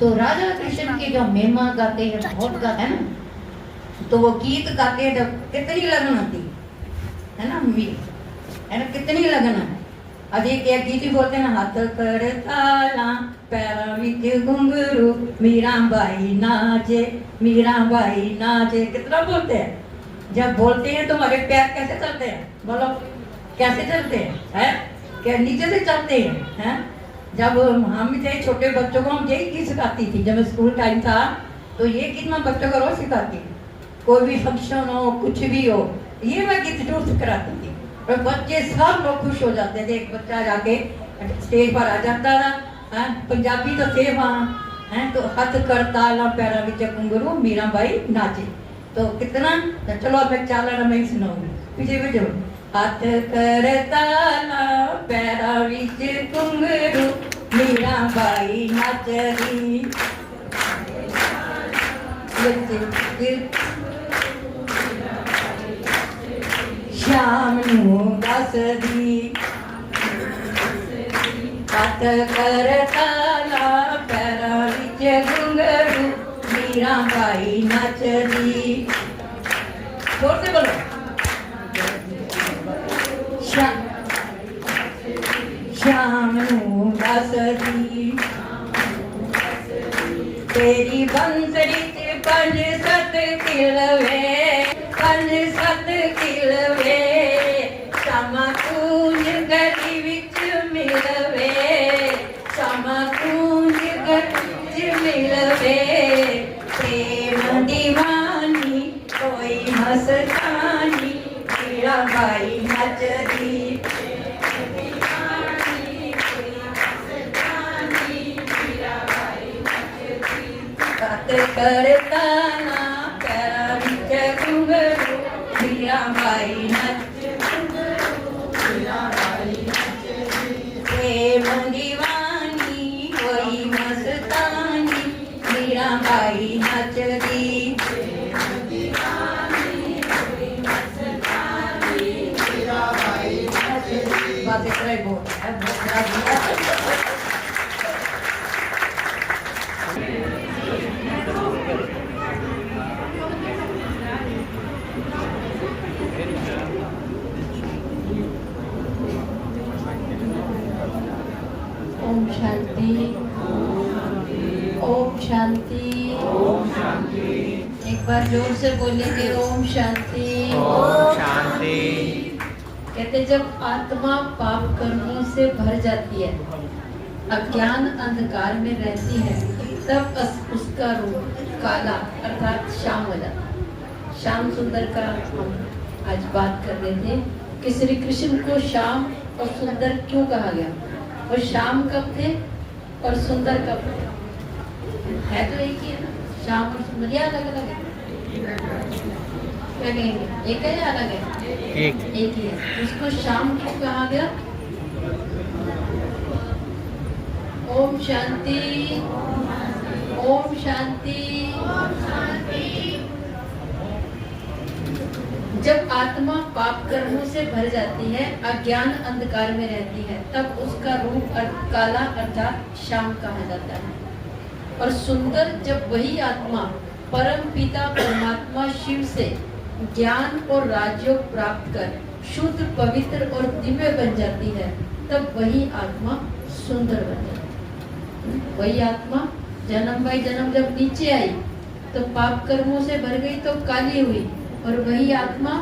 तो राधा कृष्ण के जो महिमा गाते हैं, बहुत गाते हैं ना, तो वो गीत गाते हैं जब कितनी लगन आती है ना, है ना, कितनी लगन है। अधिक एक गीत ही बोलते हैं, हाथ कर ताला पैरा विच घुंघरू, मीराबाई नाचे, मीराबाई नाचे, कितना बोलते हैं। जब बोलते हैं तो हमारे पैर कैसे चलते हैं, बोलो कैसे चलते हैं, क्या नीचे से चलते हैं। जब हम थे छोटे बच्चों को, हम यही गीत सिखाती थी। जब स्कूल टाइम था तो ये गीत मैं बच्चों को रोज सिखाती थी, कोई भी फंक्शन हो, कुछ भी हो, ये मैं गीत जरूर सिखाती थी। और बच्चे सब लोग खुश हो जाते थे। एक बच्चा जाके स्टेज पर आ जाता था, पंजाबी तो थे वहाँ, हैं, तो हाथ कर ताला पैरा विच घुंघरू, मीराबाई नाचे। तो कितना, तो चलो अब मैं चाला मैं सुनाऊंगी, पीछे बजो। हाथ कर ताला पैरा विच घुंघरू, मीराबाई नाचदी, श्याम नू दसदी, हाथ कर ताला पैरा विच घुंघरू, मीराबाई नचदी। जोर से बोलो, श्याम नू दसदी, तेरी बंसरी ते 5-7 किलवे, 5-7 किलवे, श्यामा कूंज गली विच मिलवे, श्यामा कूंज गली विच मिलवे, प्रेम दीवानी कोई मस्तानी, मीराबाई नचदी। हाथ कर ताला पैरा विच घुंघरू, मीरा मीराबाई नच प्रेम दीवानी वही मस्तानी मीराबाई नच दी बस इतना ही बहुत है, ओम शांति, ओम शांति, एक बार जोर से बोलेंगे ओम शांति। कहते जब आत्मा पाप कर्मों से भर जाती है, अज्ञान अंधकार में रहती है, तब उसका रूप काला अर्थात शाम हो जाता है। श्याम सुंदर का हम आज बात कर रहे थे कि श्री कृष्ण को श्याम और सुंदर क्यों कहा गया। और श्याम कब थे और सुंदर कब थे? है तो एक ही है ना, श्याम और सुंदर या अलग अलग है? क्या कहेंगे, एक है या अलग है? एक ही है। उसको श्याम क्यों कहा गया? ओम शांति, ओम शांति। जब आत्मा पाप कर्मों से भर जाती है, अज्ञान अंधकार में रहती है, तब उसका रूप काला अर्थात श्याम कहा जाता है। और सुंदर जब वही आत्मा परम पिता परमात्मा शिव से ज्ञान और राजयोग प्राप्त कर शुद्ध पवित्र और दिव्य बन जाती है, तब वही आत्मा सुंदर बन जाती है। वही आत्मा जन्म बाई जन्म जब नीचे आई तो पाप कर्मों से भर गई तो काली हुई, और वही आत्मा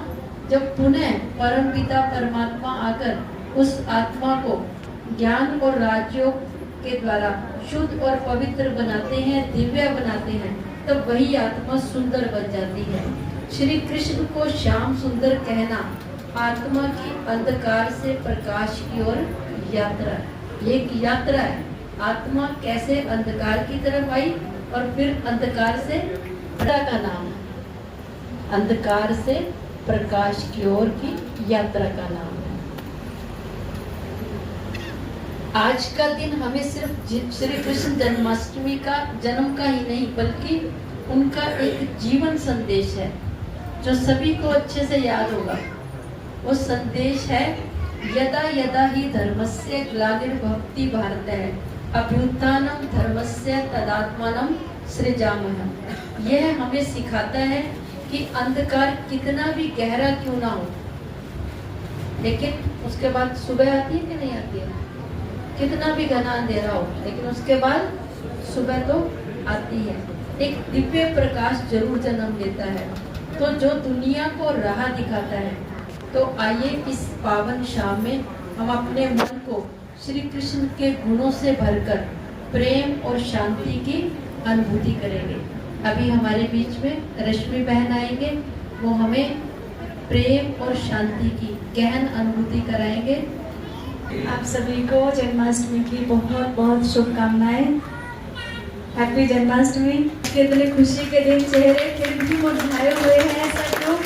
जब पुनः परम पिता परमात्मा आकर उस आत्मा को ज्ञान और राजयोग के द्वारा शुद्ध और पवित्र बनाते हैं, दिव्य बनाते हैं, तब वही आत्मा सुंदर बन जाती है। श्री कृष्ण को श्याम सुंदर कहना आत्मा की अंधकार से प्रकाश की ओर यात्रा है। एक यात्रा है, आत्मा कैसे अंधकार की तरफ आई और फिर अंधकार से प्रकाश का नाम है। अंधकार से प्रकाश की ओर की यात्रा का नाम है। आज का दिन हमें सिर्फ श्री कृष्ण जन्माष्टमी का जन्म का ही नहीं बल्कि उनका एक जीवन संदेश है जो सभी को अच्छे से याद होगा। वो संदेश है यदा यदा ही धर्मस्य ग्लानिर्भवति भारतः अभ्युत्थानम धर्मस्य तदात्मानं सृजामः। यह हमें सिखाता है कि अंधकार कितना भी गहरा क्यों ना हो, लेकिन उसके बाद सुबह आती है कि नहीं आती है। कितना भी घना अंधेरा हो, लेकिन उसके बाद सुबह तो आती है। एक दिव्य प्रकाश जरूर जन्म लेता है, तो जो दुनिया को राह दिखाता है। तो आइए इस पावन शाम में हम अपने मन को श्री कृष्ण के गुणों से भरकर प्रेम और शांति की अनुभूति करेंगे। अभी हमारे बीच में रश्मि बहन आएंगे, वो हमें प्रेम और शांति की गहन अनुभूति कराएंगे। आप सभी को जन्माष्टमी की बहुत बहुत शुभकामनाएं। हैप्पी जन्माष्टमी। कितने खुशी के दिन, चेहरे फिर भी मुरझाए हुए हैं सब लोग।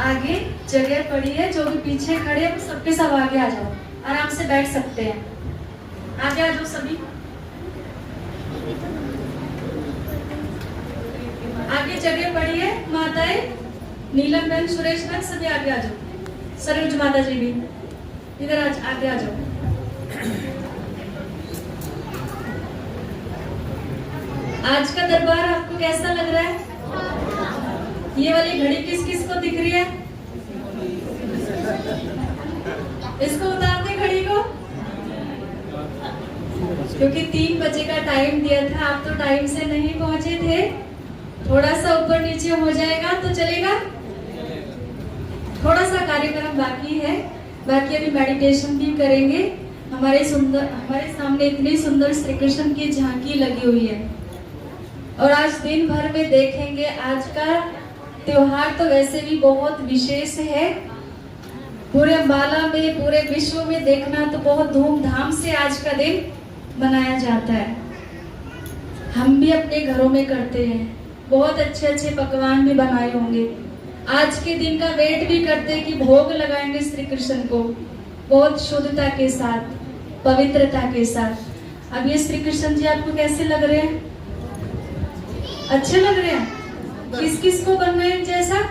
आगे जगह पड़ी है, जो भी पीछे खड़े हैं सबके सब आगे आ जाओ, आराम से बैठ सकते हैं। आगे आ जाओ सभी, आगे जगह पड़ी है। माताएं नीलम बहन, सुरेश बहन सभी आगे आ जाओ। सरोज माता जी भी इधर आगे आ जाओ। आज का दरबार आपको कैसा लग रहा है? ये वाली घड़ी किस किस को दिख रही है? इसको उतार दे घड़ी को, क्योंकि 3 बजे का टाइम दिया था, आप तो टाइम से नहीं पहुंचे थे। थोड़ा सा ऊपर नीचे हो जाएगा तो चलेगा। थोड़ा सा कार्यक्रम बाकी है, बाकी अभी मेडिटेशन भी करेंगे। हमारे सामने इतनी सुंदर श्री कृष्ण की झांकी लगी हुई है, और आज दिन भर में देखेंगे। आज का त्योहार तो वैसे भी बहुत विशेष है। पूरे अम्बाला में, पूरे विश्व में देखना तो बहुत धूमधाम से आज का दिन मनाया जाता है। हम भी अपने घरों में करते हैं, बहुत अच्छे अच्छे पकवान भी बनाए होंगे। आज के दिन का वेट भी करते कि भोग लगाएंगे श्री कृष्ण को बहुत शुद्धता के साथ, पवित्रता के साथ। अब ये श्री कृष्ण जी आपको कैसे लग रहे हैं? अच्छे लग रहे हैं? किस किस को बनना है जैसा?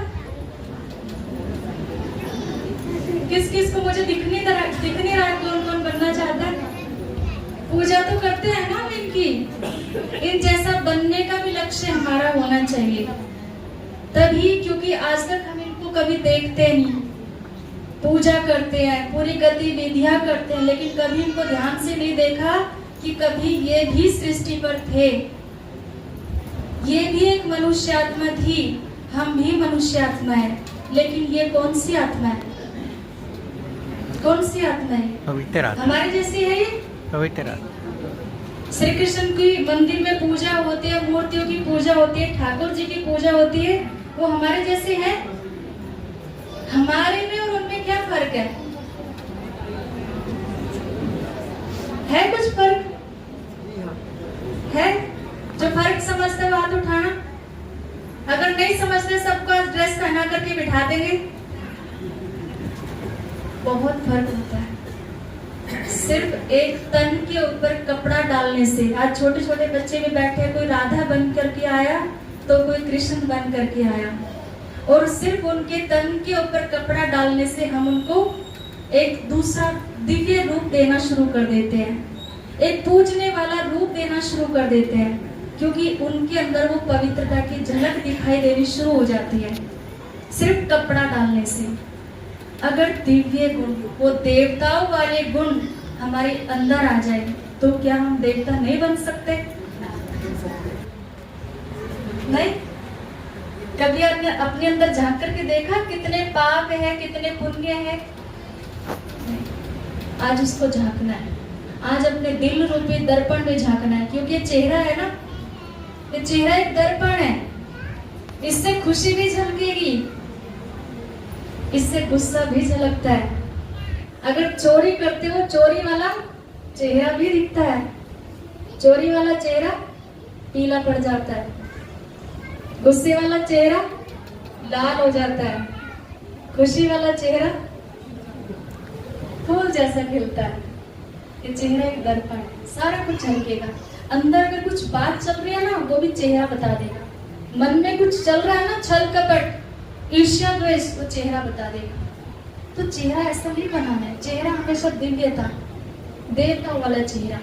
किस किस को? मुझे दिख नहीं रहा कौन कौन बनना चाहता है। पूजा तो करते हैं ना हम इनकी, इन जैसा बनने का भी लक्ष्य हमारा होना चाहिए तभी, क्योंकि आज तक हम इनको कभी देखते नहीं। पूजा करते हैं, पूरी गतिविधियां करते हैं, लेकिन कभी इनको ध्यान से नहीं देखा कि कभी ये भी सृष्टि पर थे, ये भी एक मनुष्य आत्मा थी, हम भी मनुष्य आत्मा है। लेकिन ये कौन सी आत्मा है? कौन सी आत्मा है? पवित्र आत्मा। हमारे जैसी है ये पवित्र आत्मा। श्री कृष्ण की मंदिर में पूजा होती है, मूर्तियों की पूजा होती है, ठाकुर जी की पूजा होती है, वो हमारे जैसे है? हमारे में और उनमें क्या फर्क है? है कुछ फर्क? है? जो फर्क समझते हो हाथ उठाना। अगर नहीं समझते सबको ड्रेस पहना करके बिठा देंगे। बहुत फर्क होता है। सिर्फ एक तन के ऊपर कपड़ा डालने से, आज छोटे छोटे बच्चे भी बैठे, कोई राधा बन करके आया तो कोई कृष्ण बन करके आया, और सिर्फ उनके तन के ऊपर कपड़ा डालने से हम उनको एक दूसरा दिव्य रूप देना शुरू कर देते हैं, एक पूजने वाला रूप देना शुरू कर देते हैं, क्योंकि उनके अंदर वो पवित्रता की झलक दिखाई देनी शुरू हो जाती है सिर्फ कपड़ा डालने से। अगर दिव्य गुण, वो देवताओं वाले गुण हमारे अंदर आ जाए तो क्या हम देवता नहीं बन सकते? नहीं? कभी आपने अपने अंदर झांक करके देखा कितने पाप है, कितने पुण्य है? आज उसको झांकना है, आज अपने दिल रूपी दर्पण में झांकना है, क्योंकि ये चेहरा है ना, ये चेहरा एक दर्पण है, इससे खुशी भी झलकेगी, इससे गुस्सा भी झलकता है। अगर चोरी करते हो, चोरी वाला चेहरा भी दिखता है, चोरी वाला चेहरा पीला पड़ जाता है, गुस्से वाला चेहरा लाल हो जाता है, खुशी वाला चेहरा फूल जैसा खिलता है। ये चेहरा एक दर्पण है, सारा कुछ झलकेगा। अंदर अगर कुछ बात चल रही है ना, वो भी चेहरा बता देगा। मन में कुछ चल रहा है ना, छल कपट, ईर्ष्या द्वेष, वो चेहरा बता देगा। तो चेहरा ऐसा नहीं बनाना है, चेहरा हमेशा दिव्यता, देवता वाला चेहरा,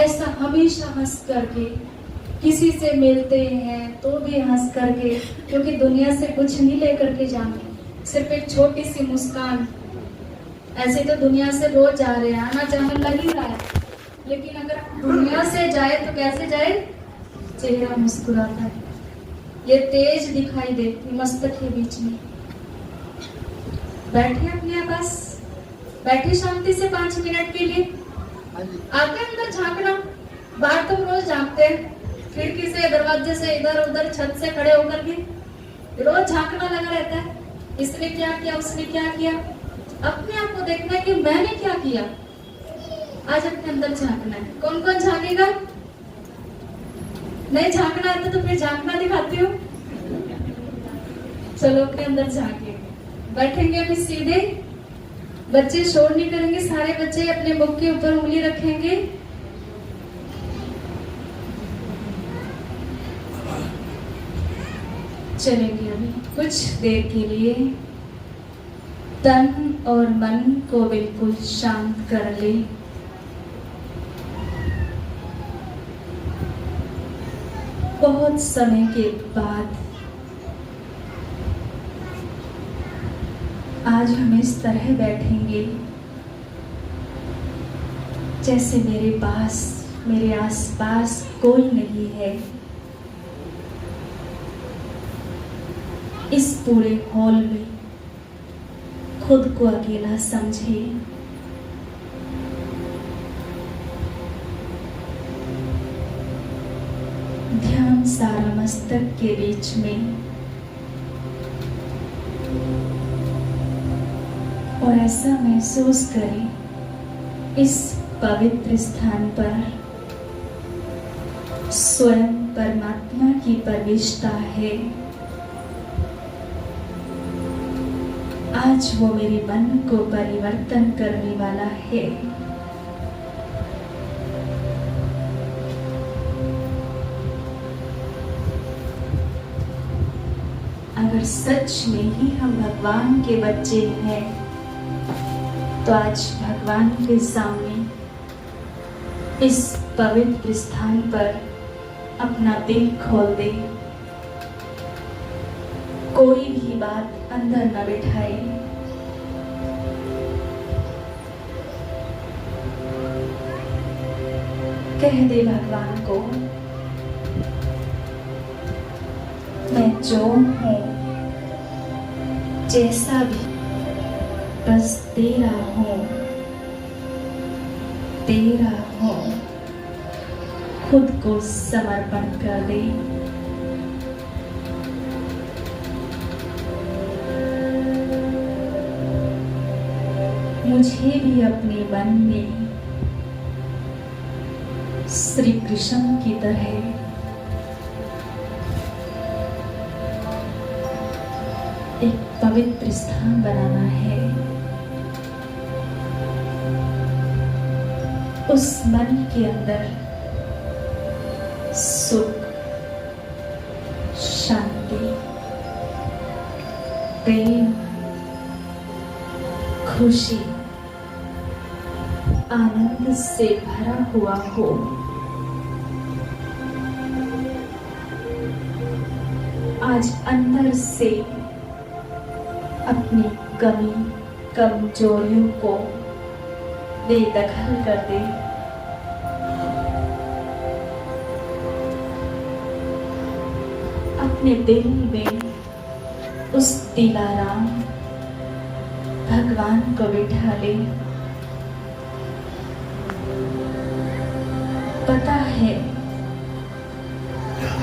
ऐसा हमेशा हंस करके, किसी से मिलते हैं तो भी हंस करके, क्योंकि दुनिया से कुछ नहीं लेकर के जाना, सिर्फ एक छोटी सी मुस्कान। ऐसे तो दुनिया से रोज जा रहे हैं, आना जाना लग ही रहा है, लेकिन अगर दुनिया से जाए तो कैसे जाए? चेहरा मुस्कुराता है, ये तेज दिखाई दे मस्तक के बीच में। बैठे अपने पास, बैठे शांति से 5 मिनट के लिए, आपके अंदर झांकना। बाहर तो रोज झांकते हैं, खिड़की से, दरवाजे से, इधर उधर, छत से खड़े होकर के रोज झांकना लगा रहता है, इसने क्या किया, उसने क्या किया। अपने आप को देखना है कि मैंने क्या किया। आज अपने अंदर झांकना है। कौन कौन झांकेगा? नहीं झांकना आता तो फिर झांकना दिखाती हो। चलो अपने अंदर झांके। बैठेंगे अभी सीधे, बच्चे शोर नहीं करेंगे, सारे बच्चे अपने मुख के ऊपर उंगली रखेंगे। चलेंगे अभी कुछ देर के लिए, तन और मन को बिल्कुल शांत कर ले। बहुत समय के बाद आज हम इस तरह बैठेंगे जैसे मेरे पास, मेरे आसपास कोई नहीं है। इस पूरे हॉल में खुद को अकेला समझे। ध्यान सारा मस्तक के बीच में, और ऐसा महसूस करें इस पवित्र स्थान पर स्वयं परमात्मा की प्रविष्टा है। आज वो मेरे मन को परिवर्तन करने वाला है। अगर सच में ही हम भगवान के बच्चे हैं तो आज भगवान के सामने इस पवित्र स्थान पर अपना दिल खोल दे। कोई भी बात अंदर न बिठाए। कह दे भगवान को, मैं जो हूँ जैसा भी बस तेरा हूँ, तेरा हूँ। खुद को समर्पण कर दे। मुझे भी अपने मन में श्री कृष्ण की तरह एक पवित्र स्थान बनाना है। उस मन के अंदर सुख, शांति, प्रेम, खुशी, आनंद से भरा हुआ हो। आज अंदर से अपनी कमी, कमजोरियों को बेदखल कर दे। अपने दिल में उस दिलाराम भगवान को बिठा ले। पता है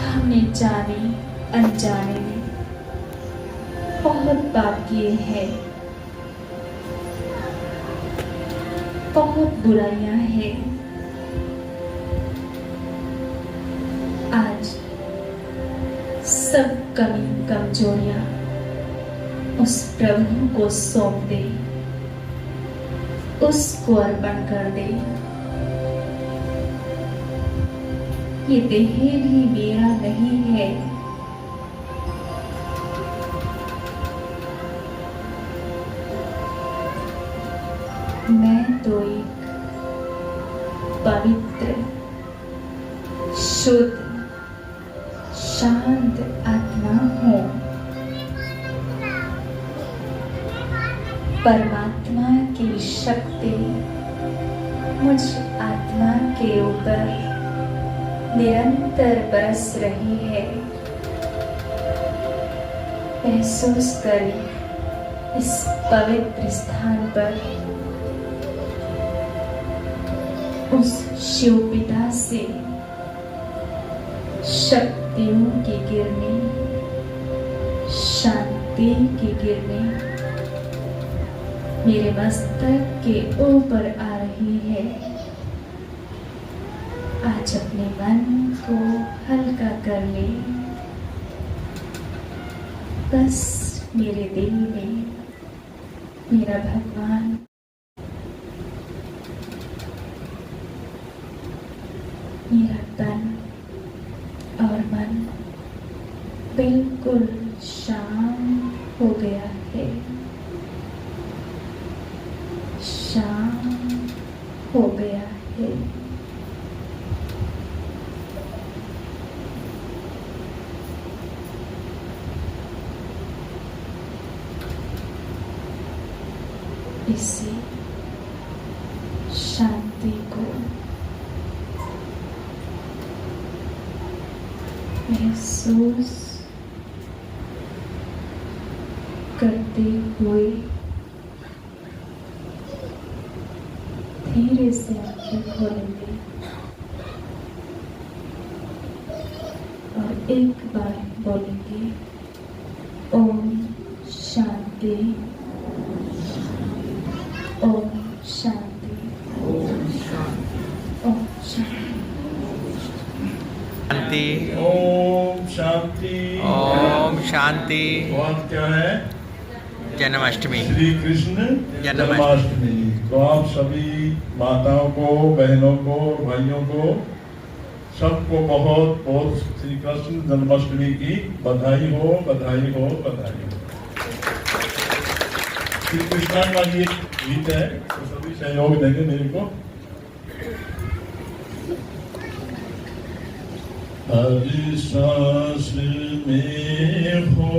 हमने जाने अनजाने में बहुत पाप किए हैं, बहुत बुराइयां हैं। आज सब कमी कमजोरियां उस प्रभु को सौंप दे, उसको अर्पण कर दे। ये देह भी मेरा नहीं है, मैं तो एक पवित्र, शुद्ध, शांत आत्मा हूँ। परमात्मा की शक्ति मुझ आत्मा के ऊपर निरंतर बरस रही है। महसूस करें इस पवित्र स्थान पर उस शिव पिता से शक्तियों की किरणें, शांति की किरणें मेरे मस्तक के ऊपर आ रही है। आज अपने मन को हल्का कर ले। बस मेरे दिल में मेरा भगवान मेरा तन और मन बिल्कुल शांत हो गया है, शांत हो गया है। इसी शांति को महसूस करते हुए धीरे से आंखें खोलेंगे और एक बार बोलेंगे ओम शांति, ओम शांति, ओम शांति। शांति। ओम शांति। ओम शांति। और क्या है? जन्माष्टमी। श्री कृष्ण जन्माष्टमी। जन्माष्टमी। तो आप सभी माताओं को, बहनों को, भाइयों को, सबको बहुत बहुत श्री कृष्ण जन्माष्टमी की बधाई हो, बधाई हो, बधाई हो। श्री कृष्ण वाली एक गीत है, तो सभी सहयोग देंगे मेरे को। हर सांस में हो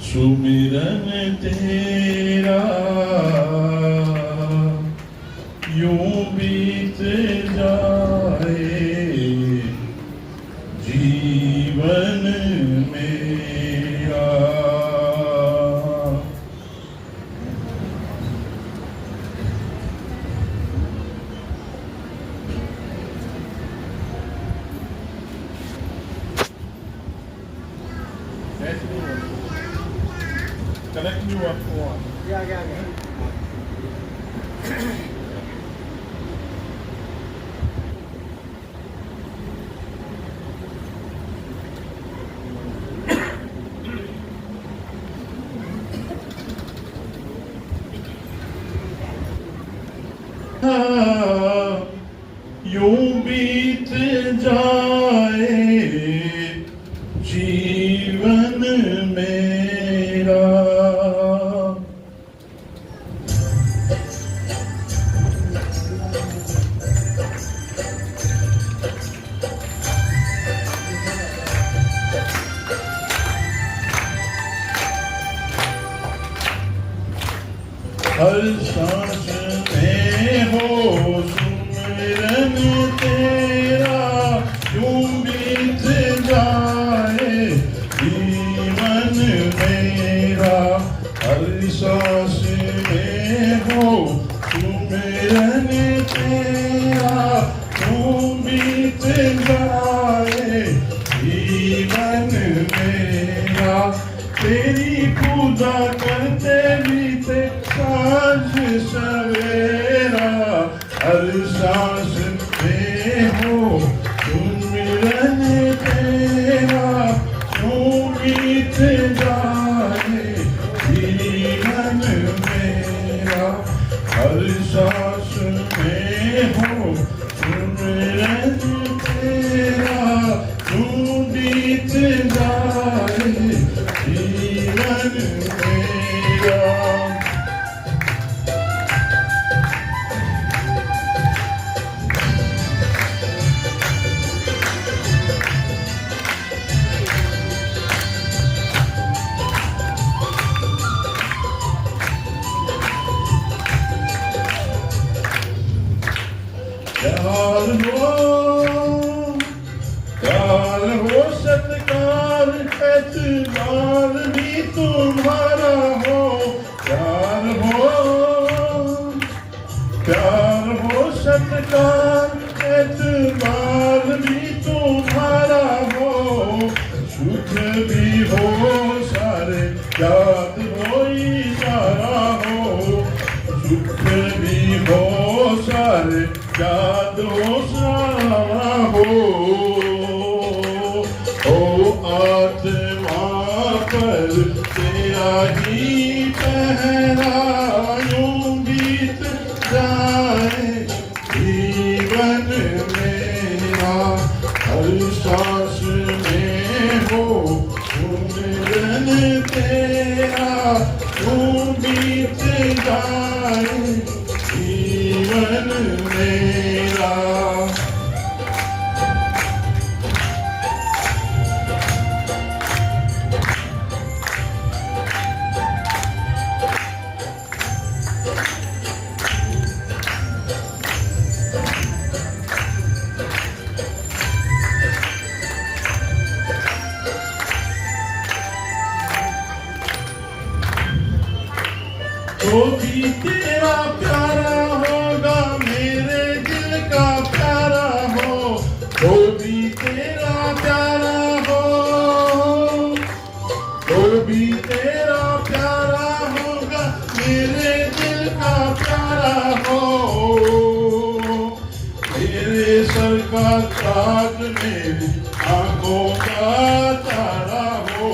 सुमिरन तेरा, यूं बीत जाए जीवन मेरा। कनेक्ट नहीं हुआ आपको? आगे आगे यूं बीत जाए जीवन मेरा। हर सांस में हो सुमिरन तेरा, यूं बीत जाए जीवन मेरा। हर सांस में हो सुमिरन तेरा, यूं बीत जाए जीवन मेरा। तेरी पूजा करते बीते सांझ सवेरा, हर सांस में हो सुमिरन तेरा, यूं बीत जाए जीवन मेरा। हर सांस में हो सुमिरन तेरा, यूं बीत जाए जीवन मेरा। प्यार हो सत्कार एतबार भी तुम्हारा हो। प्यार हो सत्कार एतबार भी तुम्हारा हो। सुख भी हो सारे याद हो इशारा हो। सुख भी हो सारे याद हो सारा हो। ओ आत्मा पर तेरा ही पहरा, यूं बीत जाए जीवन मेरा। हर सांस में हो सुमिरन तेरा, यूं बीत जाए जीवन मेरा। जो भी तेरा प्यारा होगा मेरे ताज मेरी आंखों का तारा हो,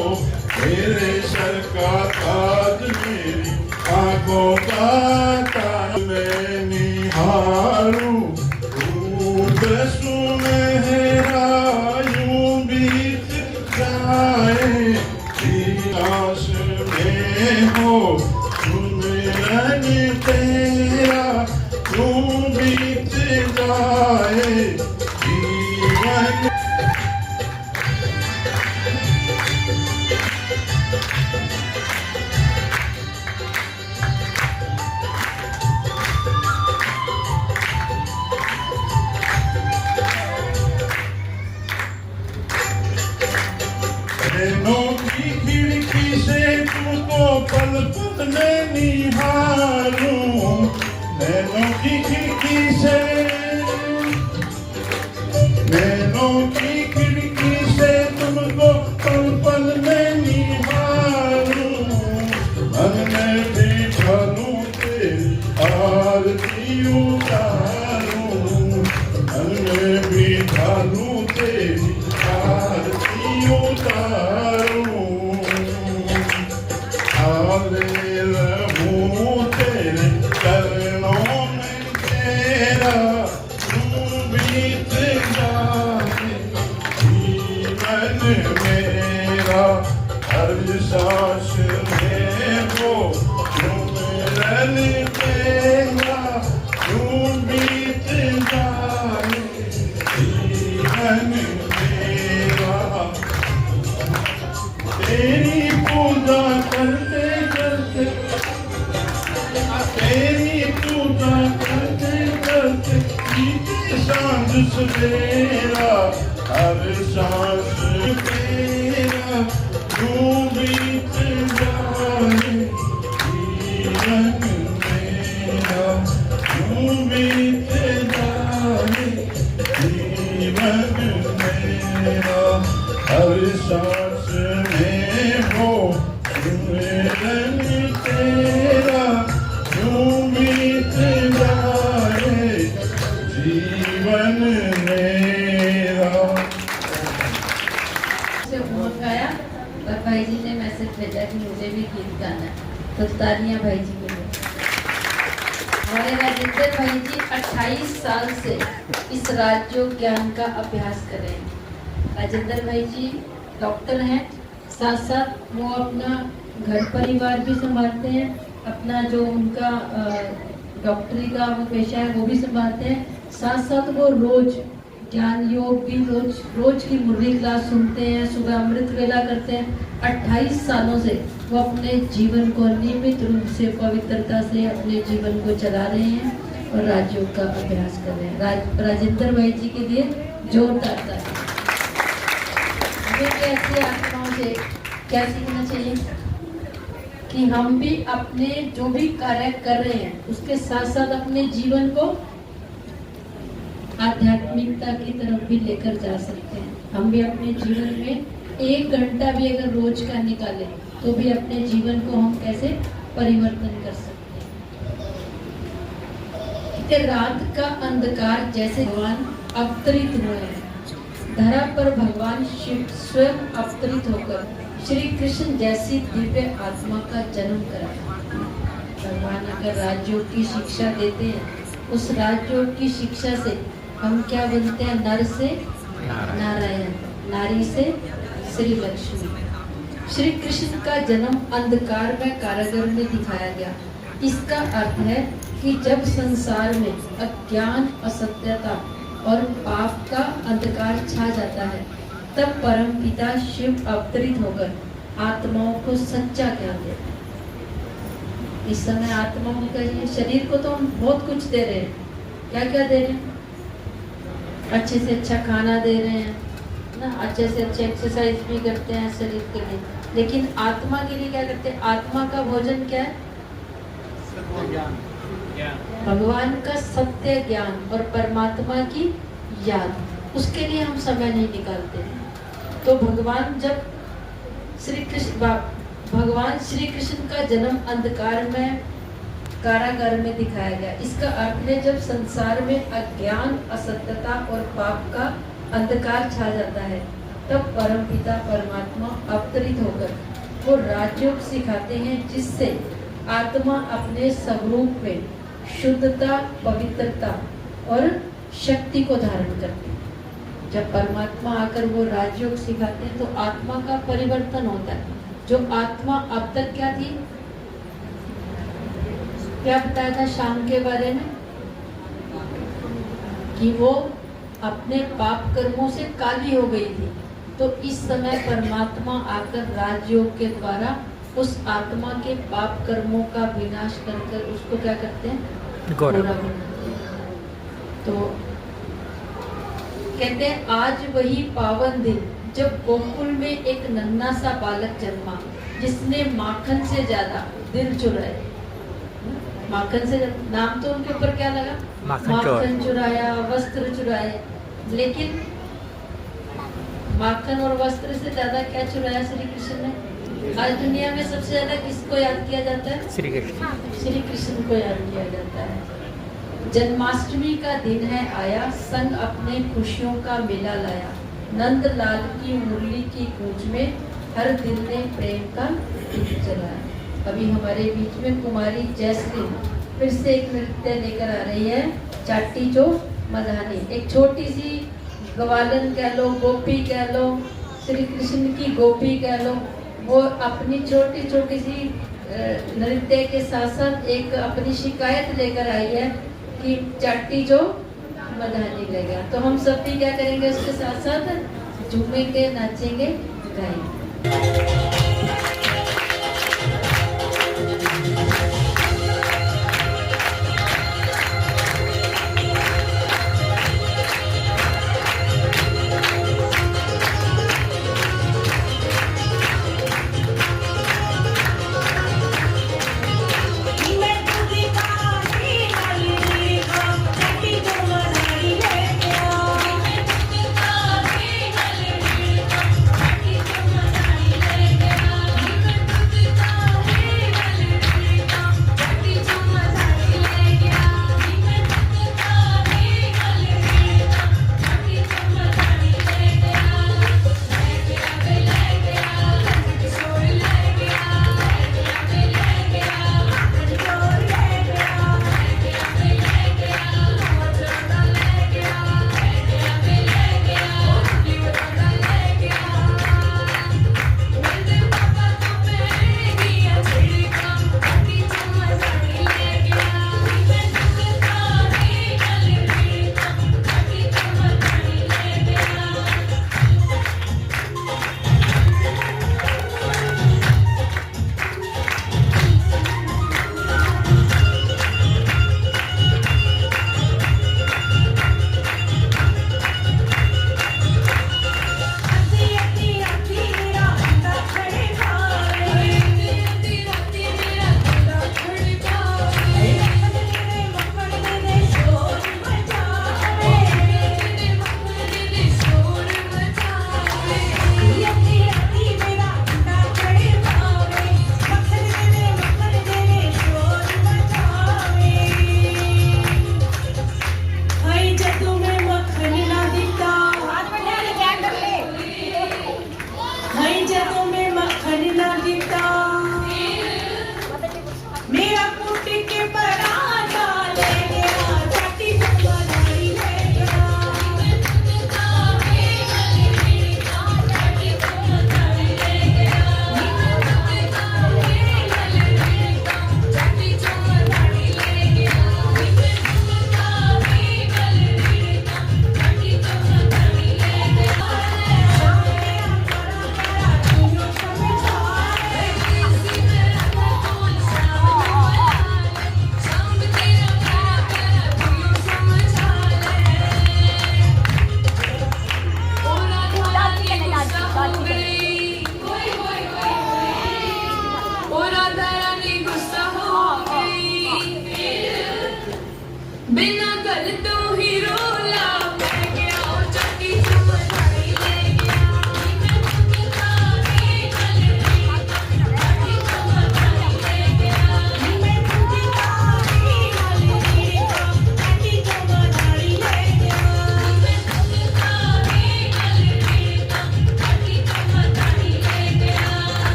मेरे सर का ताज मेरी आंखों का तारा। मैं निहारूं रूप सुनहरा यूं बीत जाए, विलास में हो सुमिरन तेरा यूं बीत जाए जीवन। नैनों की खिड़की से तुमको पल पल में निहारूं, नैनों की खिड़की से, नैनों की खिड़की से तुमको पल पल में निहारूं, मन में बैठा लूं तेरी आरती उतारूं, मन में बैठा लूं तेरी आरती उतारूं, आले रहूं तेरे चरणों में तेरा यूं बीत जाए जीवन मेरा, हर सांस में हो सुमिरन तेरा यूं बीत जाए जीवन मेरा। तेरी पूजा करते करते, तेरी पूजा करते करते बीते सांझ सवेरा, हर सांस तेरा यूं बीत जाए जीवन मेरा, यूं बीत जाए जीवन मेरा, हर सांस में हो सुमिरन तेरा यूं बीत जाए जीवन मेरा। से उमंग आया और भाई जी ने मैसेज भेजा कि मुझे भी गीत गाना है, तो तालियां भाई जी के लिए। हमारे राजेंद्र भाई जी 28 साल से इस राजयोग ज्ञान का अभ्यास कर रहे हैं। राजेंद्र भाई जी डॉक्टर हैं, साथ साथ वो अपना घर परिवार भी संभालते हैं, अपना जो उनका डॉक्टरी का वो पेशा है वो भी संभालते हैं, साथ साथ वो रोज ज्ञान योग भी रोज की मुरली क्लास सुनते हैं, सुबह अमृत वेला करते हैं। 28 सालों से वो अपने जीवन को नियमित रूप से पवित्रता से अपने जीवन को चला रहे हैं और राजयोग का अभ्यास कर रहे हैं। राजेंद्र भाई जी के लिए जोरदार ताली। हमें कैसे आत्माओं से क्या सीखना चाहिए कि हम भी अपने जो भी कार्य कर रहे हैं उसके साथ साथ अपने जीवन को आध्यात्मिकता की तरफ भी लेकर जा सकते हैं। हम भी अपने जीवन में 1 घंटा भी अगर रोज का निकालें तो भी अपने जीवन को हम कैसे परिवर्तन कर सकते हैं। कि रात का अंधकार जैसे भगवान अवतरित हुए हैं, धरा पर भगवान शिव स्वयं अवतरित होकर श्री कृष्ण जैसी दिव्य आत्मा का जन्म करा। भगवान अगर राजयोग की शिक्षा देते हैं, उस राजयोग की शिक्षा से हम क्या बनते हैं? नर से नारायण, नारी से श्री लक्ष्मी। श्री कृष्ण का जन्म अंधकार में कारागार में दिखाया गया। इसका अर्थ है कि जब संसार में अज्ञान, असत्यता और पाप का अंधकार छा जाता है, तब परम पिता शिव अवतरित होकर आत्माओं को सच्चा ज्ञान देते हैं। इस समय आत्माओं का ये शरीर को तो हम बहुत कुछ दे रहे हैं। क्या क्या दे रहे हैं? अच्छे से अच्छा खाना दे रहे हैं ना, अच्छे से अच्छे एक्सरसाइज भी करते हैं शरीर के लिए, लेकिन आत्मा के लिए क्या करते हैं? आत्मा का भोजन क्या है? भगवान का सत्य ज्ञान और परमात्मा की याद, उसके लिए हम समय नहीं निकालते हैं। तो भगवान जब भगवान श्री कृष्ण का जन्म अंधकार में कारागार में दिखाया गया। इसका अर्थ है जब संसार में अज्ञान, असत्यता और पाप का अंधकार छा जाता है, तब परमपिता परमात्मा अवतरित होकर वो राजयोग सिखाते हैं, जिससे आत्मा अपने स्वरूप में शुद्धता, पवित्रता और शक्ति को धारण करती है। जब परमात्मा आकर वो राजयोग सिखाते हैं तो आत्मा का परिवर्तन होता है। जो आत्मा अब तक क्या थी, क्या बताया था शाम के बारे में, कि वो अपने पाप कर्मों से काली हो गई थी। तो इस समय परमात्मा आकर राजयोग के द्वारा उस आत्मा के पाप कर्मों का विनाश कर उसको क्या करते हैं, गोरा बनाते हैं। तो कहते हैं आज वही पावन दिन जब गोकुल में एक नन्हा सा बालक जन्मा, जिसने माखन से ज्यादा दिल चुराए। माखन से नाम तो उनके ऊपर क्या लगा, माखन चुराया, वस्त्र चुराए। लेकिन माखन और वस्त्र से ज्यादा क्या चुराया श्री कृष्ण ने? आज दुनिया में सबसे ज्यादा किसको याद किया जाता है? श्री कृष्ण। श्री कृष्ण को याद किया जाता है। जन्माष्टमी का दिन है आया, संग अपने खुशियों का मेला लाया। नंद लाल की मुरली की गूंज में हर दिल ने प्रेम का दीप जलाया। अभी हमारे बीच में कुमारी जयश्री फिर से एक नृत्य लेकर आ रही है, चाटी जो मधानी। एक छोटी सी ग्वालन कह लो, गोपी कह लो, श्री कृष्ण की गोपी कह लो, वो अपनी छोटी छोटी सी नृत्य के साथ साथ एक अपनी शिकायत लेकर आई है कि चाटी जो मधानी ले गया। तो हम सब भी क्या करेंगे, उसके साथ साथ झूमेंगे, नाचेंगे, गाएंगे।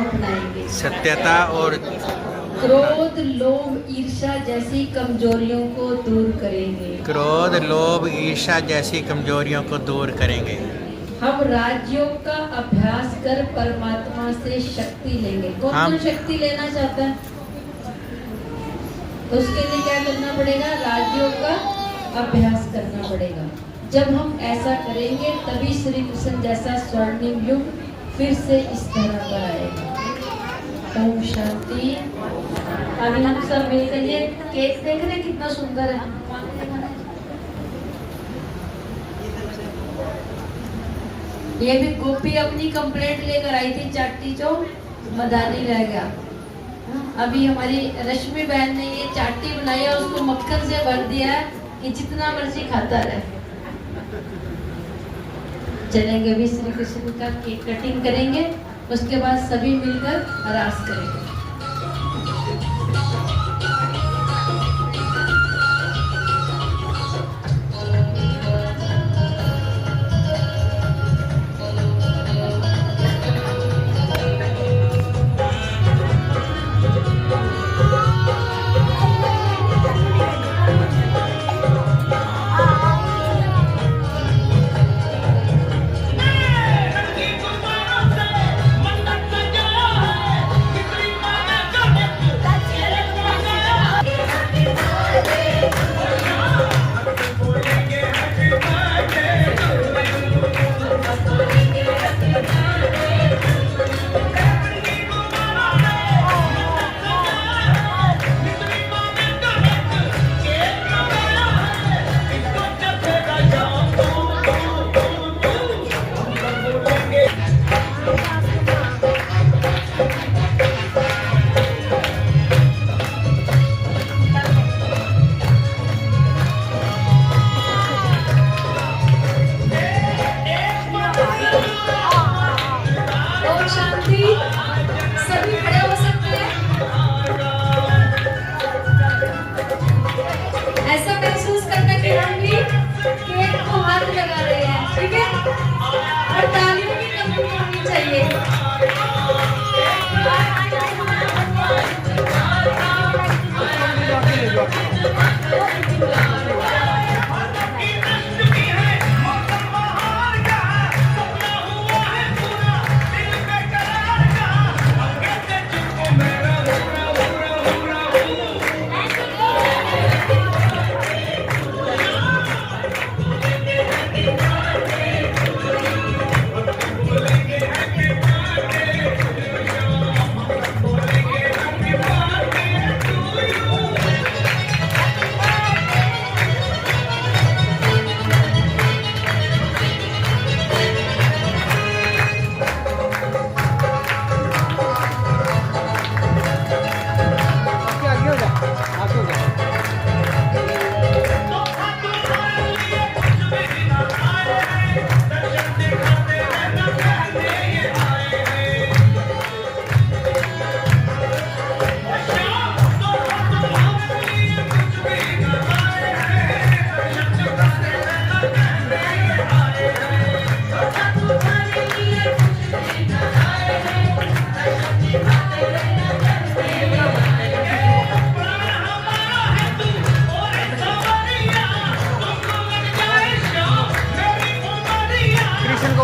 अपनाएंगे। सत्यता और क्रोध लोभ ईर्ष्या जैसी कमजोरियों को दूर करेंगे। क्रोध लोभ ईर्ष्या जैसी कमजोरियों को दूर करेंगे। हम राजयोग का अभ्यास कर परमात्मा से शक्ति लेंगे। कौन हम- शक्ति लेना चाहता है? तो उसके लिए क्या करना पड़ेगा? राजयोग का अभ्यास करना पड़ेगा। जब हम ऐसा करेंगे तभी श्री कृष्ण जैसा स्वर्णिम युग फिर से इस तरह पर आएगा। ओम शांति। अभी हम सब मिलकर ये केक देख रहे हैं कितना सुंदर है। ये भी गोपी अपनी कंप्लेंट लेकर आई थी, चाटी जो मदानी रह गया। अभी हमारी रश्मि बहन ने ये चाटी बनाई है, उसको मक्खन से भर दिया है कि जितना मर्जी खाता रहे। चलेंगे अभी श्री कृष्ण का केक कटिंग करेंगे, उसके बाद सभी मिलकर रास करेंगे। ओम शांति। सभी खड़े हो सकते हैं। ऐसा महसूस करना कि हम भी केक को हाथ लगा रहे हैं, ठीक है? और तालियों की कमी होनी चाहिए। कृष्ण को